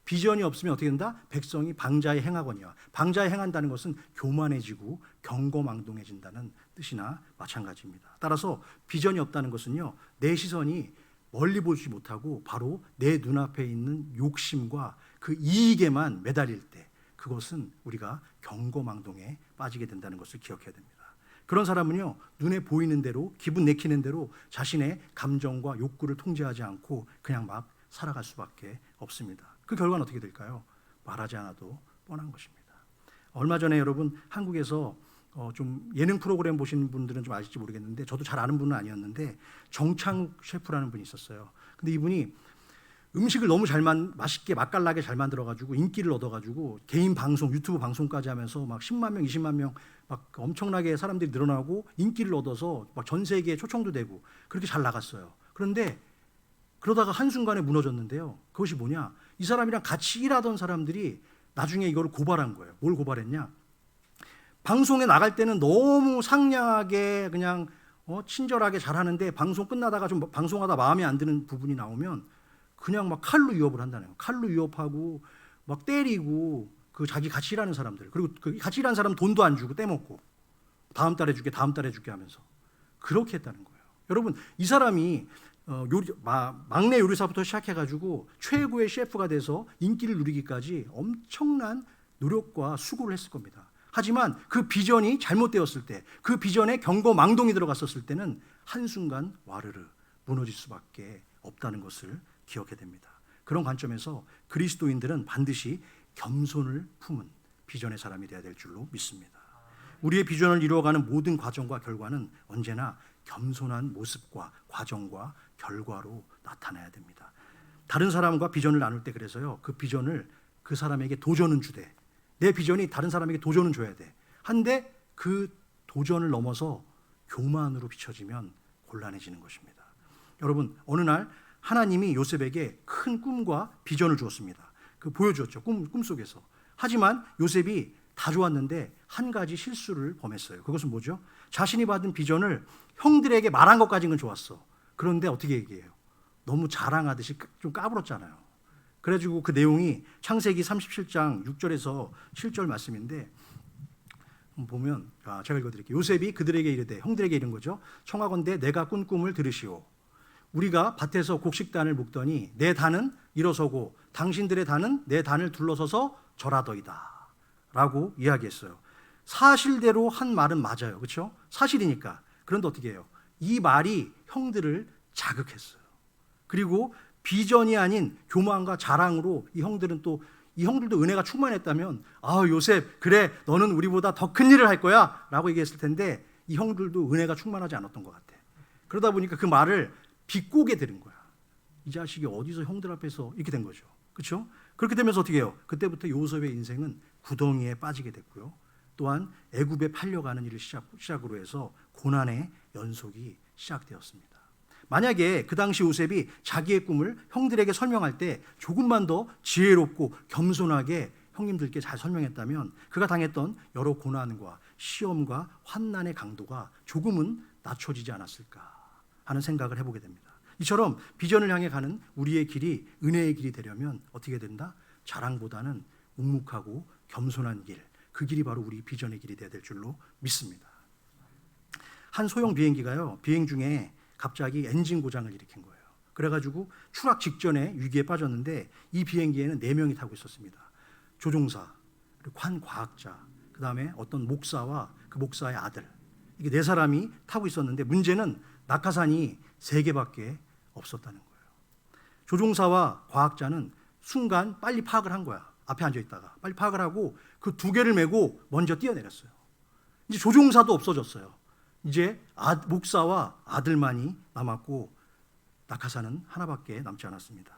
비전이 없으면 어떻게 된다? 백성이 방자히 행하거니와, 방자히 행한다는 것은 교만해지고 경거망동해진다는 뜻이나 마찬가지입니다. 따라서 비전이 없다는 것은요, 내 시선이 멀리 보지 못하고 바로 내 눈앞에 있는 욕심과 그 이익에만 매달릴 때, 그것은 우리가 경거망동에 빠지게 된다는 것을 기억해야 됩니다. 그런 사람은요, 눈에 보이는 대로, 기분 내키는 대로 자신의 감정과 욕구를 통제하지 않고 그냥 막 살아갈 수밖에 없습니다. 그 결과는 어떻게 될까요? 말하지 않아도 뻔한 것입니다. 얼마 전에 여러분 한국에서 좀 예능 프로그램 보시는 분들은 좀 아실지 모르겠는데, 저도 잘 아는 분은 아니었는데 정창욱 셰프라는 분이 있었어요. 근데 이분이 음식을 너무 맛있게 맛깔나게 잘 만들어가지고 인기를 얻어가지고 개인 방송, 유튜브 방송까지 하면서 막 10만 명, 20만 명 막 엄청나게 사람들이 늘어나고 인기를 얻어서 막 전 세계에 초청도 되고 그렇게 잘 나갔어요. 그런데 그러다가 한순간에 무너졌는데요. 그것이 뭐냐? 이 사람이랑 같이 일하던 사람들이 나중에 이거를 고발한 거예요. 뭘 고발했냐? 방송에 나갈 때는 너무 상냥하게 그냥 친절하게 잘하는데, 방송 끝나다가 좀 방송하다 마음에 안 드는 부분이 나오면 그냥 막 칼로 위협을 한다는 거예요. 칼로 위협하고 막 때리고, 그 자기 같이 일하는 사람들, 그리고 그 같이 일하는 사람 돈도 안 주고 떼먹고 다음 달에 줄게 하면서 그렇게 했다는 거예요. 여러분, 이 사람이 막내 요리사부터 시작해가지고 최고의 셰프가 돼서 인기를 누리기까지 엄청난 노력과 수고를 했을 겁니다. 하지만 그 비전이 잘못되었을 때, 그 비전에 경거망동이 들어갔었을 때는 한순간 와르르 무너질 수밖에 없다는 것을 기억해야 됩니다. 그런 관점에서 그리스도인들은 반드시 겸손을 품은 비전의 사람이 되어야 될 줄로 믿습니다. 우리의 비전을 이루어가는 모든 과정과 결과는 언제나 겸손한 모습과 과정과 결과로 나타나야 됩니다. 다른 사람과 비전을 나눌 때 그래서요, 그 비전을 그 사람에게 도전은 주되, 내 비전이 다른 사람에게 도전은 줘야 돼. 한데 그 도전을 넘어서 교만으로 비춰지면 곤란해지는 것입니다. 여러분, 어느 날 하나님이 요셉에게 큰 꿈과 비전을 주었습니다. 그 보여주었죠. 꿈속에서. 하지만 요셉이 다 좋았는데 한 가지 실수를 범했어요. 그것은 뭐죠? 자신이 받은 비전을 형들에게 말한 것까지는 좋았어. 그런데 어떻게 얘기해요? 너무 자랑하듯이 좀 까불었잖아요. 그래가지고 그 내용이 창세기 37장 6절에서 7절 말씀인데, 보면 제가 읽어드릴게요. 요셉이 그들에게 이르되, 형들에게 이른 거죠. 청하건대 내가 꾼 꿈을 들으시오. 우리가 밭에서 곡식단을 묶더니 내 단은 일어서고 당신들의 단은 내 단을 둘러서서 절하더이다 라고 이야기했어요. 사실대로 한 말은 맞아요. 그렇죠? 사실이니까. 그런데 어떻게 해요? 이 말이 형들을 자극했어요. 그리고 비전이 아닌 교만과 자랑으로 이 형들도 은혜가 충만했다면, 요셉 그래 너는 우리보다 더 큰 일을 할 거야 라고 얘기했을 텐데, 이 형들도 은혜가 충만하지 않았던 것 같아. 그러다 보니까 그 말을 비꼬게 되는 거야. 이 자식이 어디서 형들 앞에서 이렇게 된 거죠. 그렇죠? 그렇게 되면서 어떻게 해요? 그때부터 요셉의 인생은 구덩이에 빠지게 됐고요. 또한 애굽에 팔려가는 일을 시작으로 해서 고난의 연속이 시작되었습니다. 만약에 그 당시 요셉이 자기의 꿈을 형들에게 설명할 때 조금만 더 지혜롭고 겸손하게 형님들께 잘 설명했다면, 그가 당했던 여러 고난과 시험과 환난의 강도가 조금은 낮춰지지 않았을까 하는 생각을 해보게 됩니다. 이처럼 비전을 향해 가는 우리의 길이 은혜의 길이 되려면 어떻게 된다? 자랑보다는 묵묵하고 겸손한 길, 그 길이 바로 우리 비전의 길이 되어야 될 줄로 믿습니다. 한 소형 비행기가요, 비행 중에 갑자기 엔진 고장을 일으킨 거예요. 그래가지고 추락 직전에 위기에 빠졌는데, 이 비행기에는 4명이 타고 있었습니다. 조종사, 그리고 한 과학자, 그 다음에 어떤 목사와 그 목사의 아들, 이게 4사람이 타고 있었는데, 문제는 낙하산이 3개밖에 없었다는 거예요. 조종사와 과학자는 순간 빨리 파악을 한 거야. 앞에 앉아 있다가 빨리 파악을 하고 그 2개를 메고 먼저 뛰어내렸어요. 이제 조종사도 없어졌어요. 이제 목사와 아들만이 남았고, 낙하산은 하나밖에 남지 않았습니다.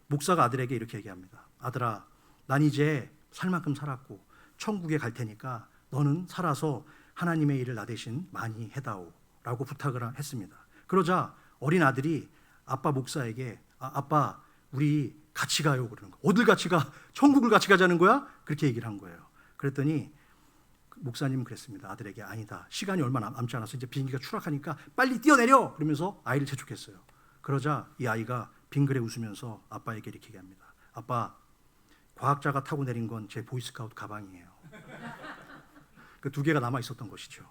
목사가 아들에게 이렇게 얘기합니다. 아들아, 난 이제 살 만큼 살았고 천국에 갈 테니까 너는 살아서 하나님의 일을 나 대신 많이 해다오 라고 부탁을 했습니다. 그러자 어린 아들이 아빠 목사에게 아빠 우리 같이 가요 그러는 거예요. 어딜 같이 가? 천국을 같이 가자는 거야? 그렇게 얘기를 한 거예요. 그랬더니 목사님은 그랬습니다. 아들에게 아니다. 시간이 얼마 남지 않아서 이제 비행기가 추락하니까 빨리 뛰어내려! 그러면서 아이를 재촉했어요. 그러자 이 아이가 빙그레 웃으면서 아빠에게 이렇게 얘기합니다. 아빠, 과학자가 타고 내린 건 제 보이스카우트 가방이에요. 그 2개가 남아 있었던 것이죠.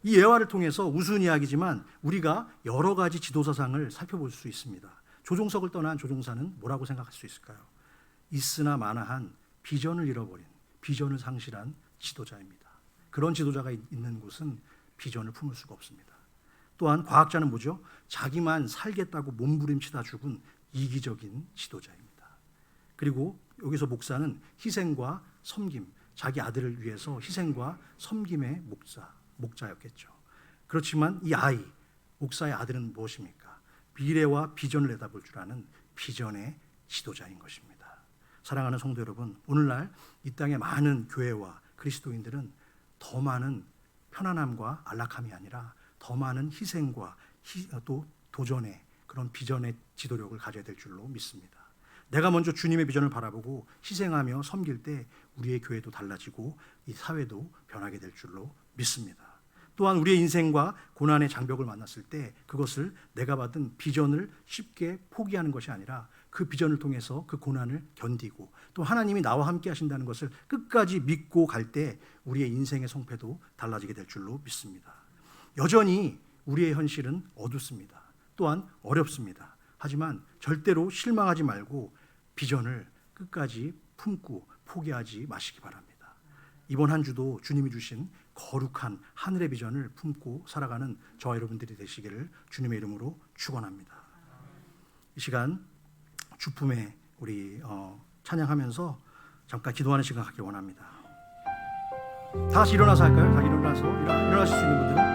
이 예화를 통해서 우스운 이야기지만 우리가 여러 가지 지도사상을 살펴볼 수 있습니다. 조종석을 떠난 조종사는 뭐라고 생각할 수 있을까요? 있으나 마나한 비전을 잃어버린, 비전을 상실한 지도자입니다. 그런 지도자가 있는 곳은 비전을 품을 수가 없습니다. 또한 과학자는 뭐죠? 자기만 살겠다고 몸부림치다 죽은 이기적인 지도자입니다. 그리고 여기서 목사는 희생과 섬김, 자기 아들을 위해서 희생과 섬김의 목자였겠죠. 그렇지만 이 아이, 목사의 아들은 무엇입니까? 미래와 비전을 내다볼 줄 아는 비전의 지도자인 것입니다. 사랑하는 성도 여러분, 오늘날 이 땅의 많은 교회와 그리스도인들은 더 많은 편안함과 안락함이 아니라 더 많은 희생과 또 도전의 그런 비전의 지도력을 가져야 될 줄로 믿습니다. 내가 먼저 주님의 비전을 바라보고 희생하며 섬길 때 우리의 교회도 달라지고 이 사회도 변하게 될 줄로 믿습니다. 또한 우리의 인생과 고난의 장벽을 만났을 때 그것을 내가 받은 비전을 쉽게 포기하는 것이 아니라 그 비전을 통해서 그 고난을 견디고 또 하나님이 나와 함께 하신다는 것을 끝까지 믿고 갈 때 우리의 인생의 성패도 달라지게 될 줄로 믿습니다. 여전히 우리의 현실은 어둡습니다. 또한 어렵습니다. 하지만 절대로 실망하지 말고 비전을 끝까지 품고 포기하지 마시기 바랍니다. 이번 한 주도 주님이 주신 거룩한 하늘의 비전을 품고 살아가는 저와 여러분들이 되시기를 주님의 이름으로 축원합니다. 이 시간 주품에 우리 찬양하면서 잠깐 기도하는 시간 갖기 원합니다. 다 같이 일어나서 할까요? 다 일어나서 일어나실 수 있는 분들은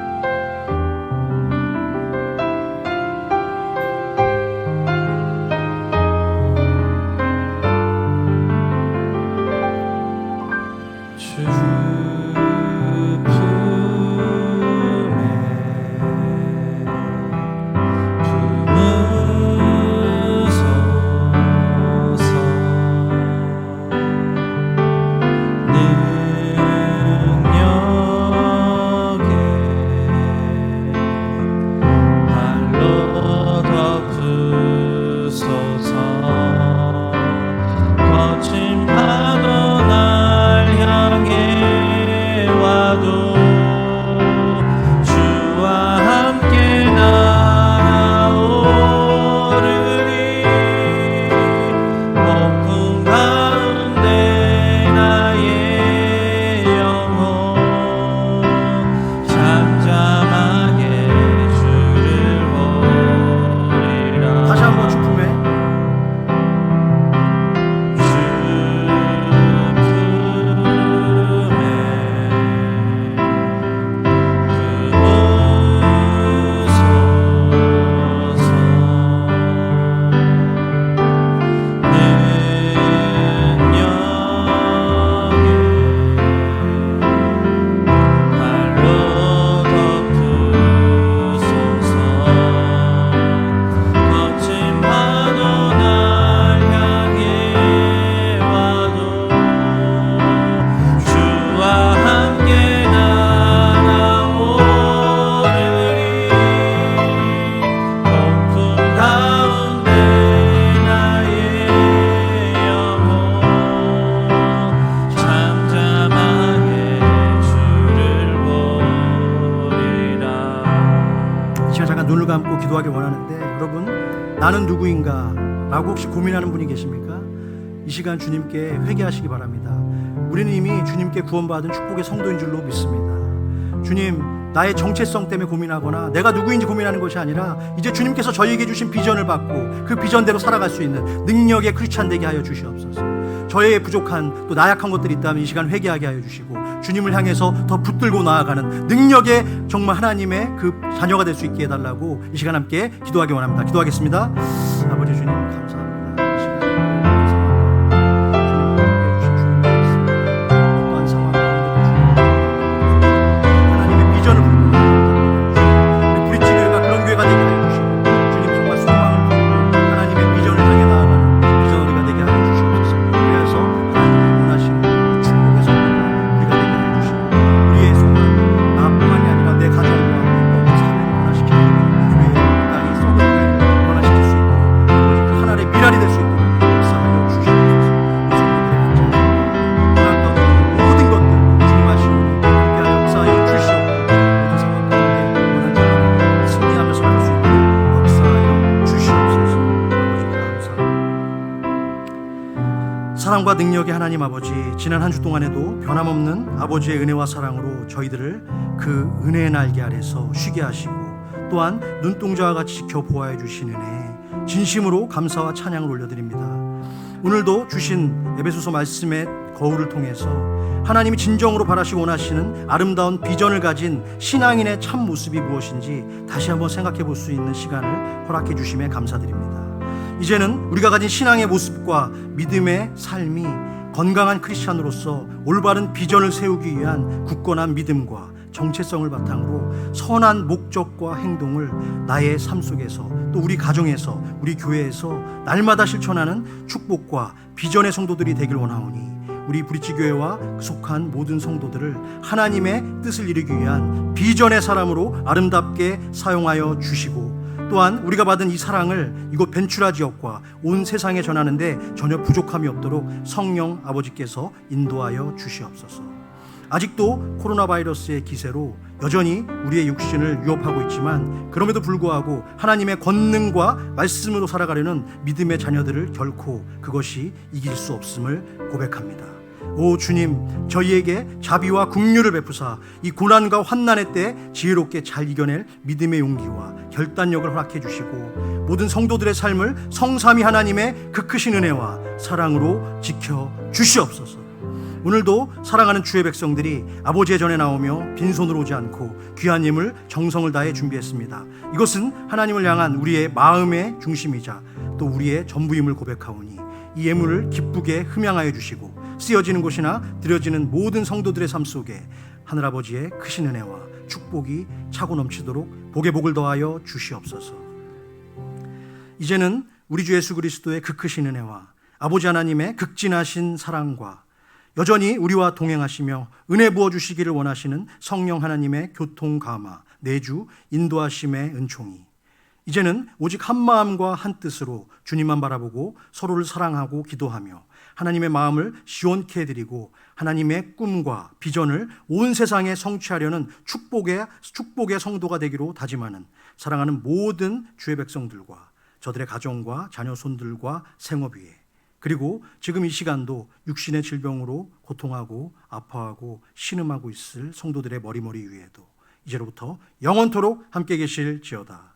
눈을 감고 기도하기 원하는데 여러분 나는 누구인가? 라고 혹시 고민하는 분이 계십니까? 이 시간 주님께 회개하시기 바랍니다. 우리는 이미 주님께 구원받은 축복의 성도인 줄로 믿습니다. 주님, 나의 정체성 때문에 고민하거나 내가 누구인지 고민하는 것이 아니라 이제 주님께서 저희에게 주신 비전을 받고 그 비전대로 살아갈 수 있는 능력의 크리스찬 되게 하여 주시옵소서. 저의 부족한 또 나약한 것들이 있다면 이 시간 회개하게 하여 주시고 주님을 향해서 더 붙들고 나아가는 능력의 정말 하나님의 그 자녀가 될 수 있게 해달라고 이 시간 함께 기도하기 원합니다. 기도하겠습니다. 아버지 주님 감사합니다. 이 시간 어떠한 상황 가운데도 하나님의 비전을 품고 우리 브릿지교회가 그런 교회가 되게 하여 주시고 주님 정말 소망을 품고 하나님의 비전을 향해 나아가는 비전우리가 되게 하여 주시옵소서. 그래서 하나님이 원하시는 축복의 성도가 우리가 되게 하여 주시고 사랑과 능력의 하나님 아버지, 지난 한 주 동안에도 변함없는 아버지의 은혜와 사랑으로 저희들을 그 은혜의 날개 아래서 쉬게 하시고 또한 눈동자와 같이 지켜보아해 주신 은혜 진심으로 감사와 찬양을 올려드립니다. 오늘도 주신 에베소서 말씀의 거울을 통해서 하나님이 진정으로 바라시고 원하시는 아름다운 비전을 가진 신앙인의 참 모습이 무엇인지 다시 한번 생각해 볼 수 있는 시간을 허락해 주심에 감사드립니다. 이제는 우리가 가진 신앙의 모습과 믿음의 삶이 건강한 크리스찬으로서 올바른 비전을 세우기 위한 굳건한 믿음과 정체성을 바탕으로 선한 목적과 행동을 나의 삶 속에서 또 우리 가정에서 우리 교회에서 날마다 실천하는 축복과 비전의 성도들이 되길 원하오니 우리 브릿지 교회와 속한 모든 성도들을 하나님의 뜻을 이루기 위한 비전의 사람으로 아름답게 사용하여 주시고 또한 우리가 받은 이 사랑을 이곳 벤추라 지역과 온 세상에 전하는데 전혀 부족함이 없도록 성령 아버지께서 인도하여 주시옵소서. 아직도 코로나 바이러스의 기세로 여전히 우리의 육신을 위협하고 있지만 그럼에도 불구하고 하나님의 권능과 말씀으로 살아가려는 믿음의 자녀들을 결코 그것이 이길 수 없음을 고백합니다. 오 주님, 저희에게 자비와 긍휼을 베푸사 이 고난과 환난의 때 지혜롭게 잘 이겨낼 믿음의 용기와 결단력을 허락해 주시고 모든 성도들의 삶을 성삼위 하나님의 그 크신 은혜와 사랑으로 지켜 주시옵소서. 오늘도 사랑하는 주의 백성들이 아버지의 전에 나오며 빈손으로 오지 않고 귀한 예물 정성을 다해 준비했습니다. 이것은 하나님을 향한 우리의 마음의 중심이자 또 우리의 전부임을 고백하오니 이 예물을 기쁘게 흠양하여 주시고 쓰여지는 곳이나 드려지는 모든 성도들의 삶 속에 하늘아버지의 크신 은혜와 축복이 차고 넘치도록 복에 복을 더하여 주시옵소서. 이제는 우리 주 예수 그리스도의 그 크신 은혜와 아버지 하나님의 극진하신 사랑과 여전히 우리와 동행하시며 은혜 부어주시기를 원하시는 성령 하나님의 교통 감화, 내주, 인도하심의 은총이 이제는 오직 한 마음과 한 뜻으로 주님만 바라보고 서로를 사랑하고 기도하며 하나님의 마음을 시원케 해드리고 하나님의 꿈과 비전을 온 세상에 성취하려는 축복의 성도가 되기로 다짐하는 사랑하는 모든 주의 백성들과 저들의 가정과 자녀 손들과 생업 위에 그리고 지금 이 시간도 육신의 질병으로 고통하고 아파하고 신음하고 있을 성도들의 머리머리 위에도 이제로부터 영원토록 함께 계실지어다.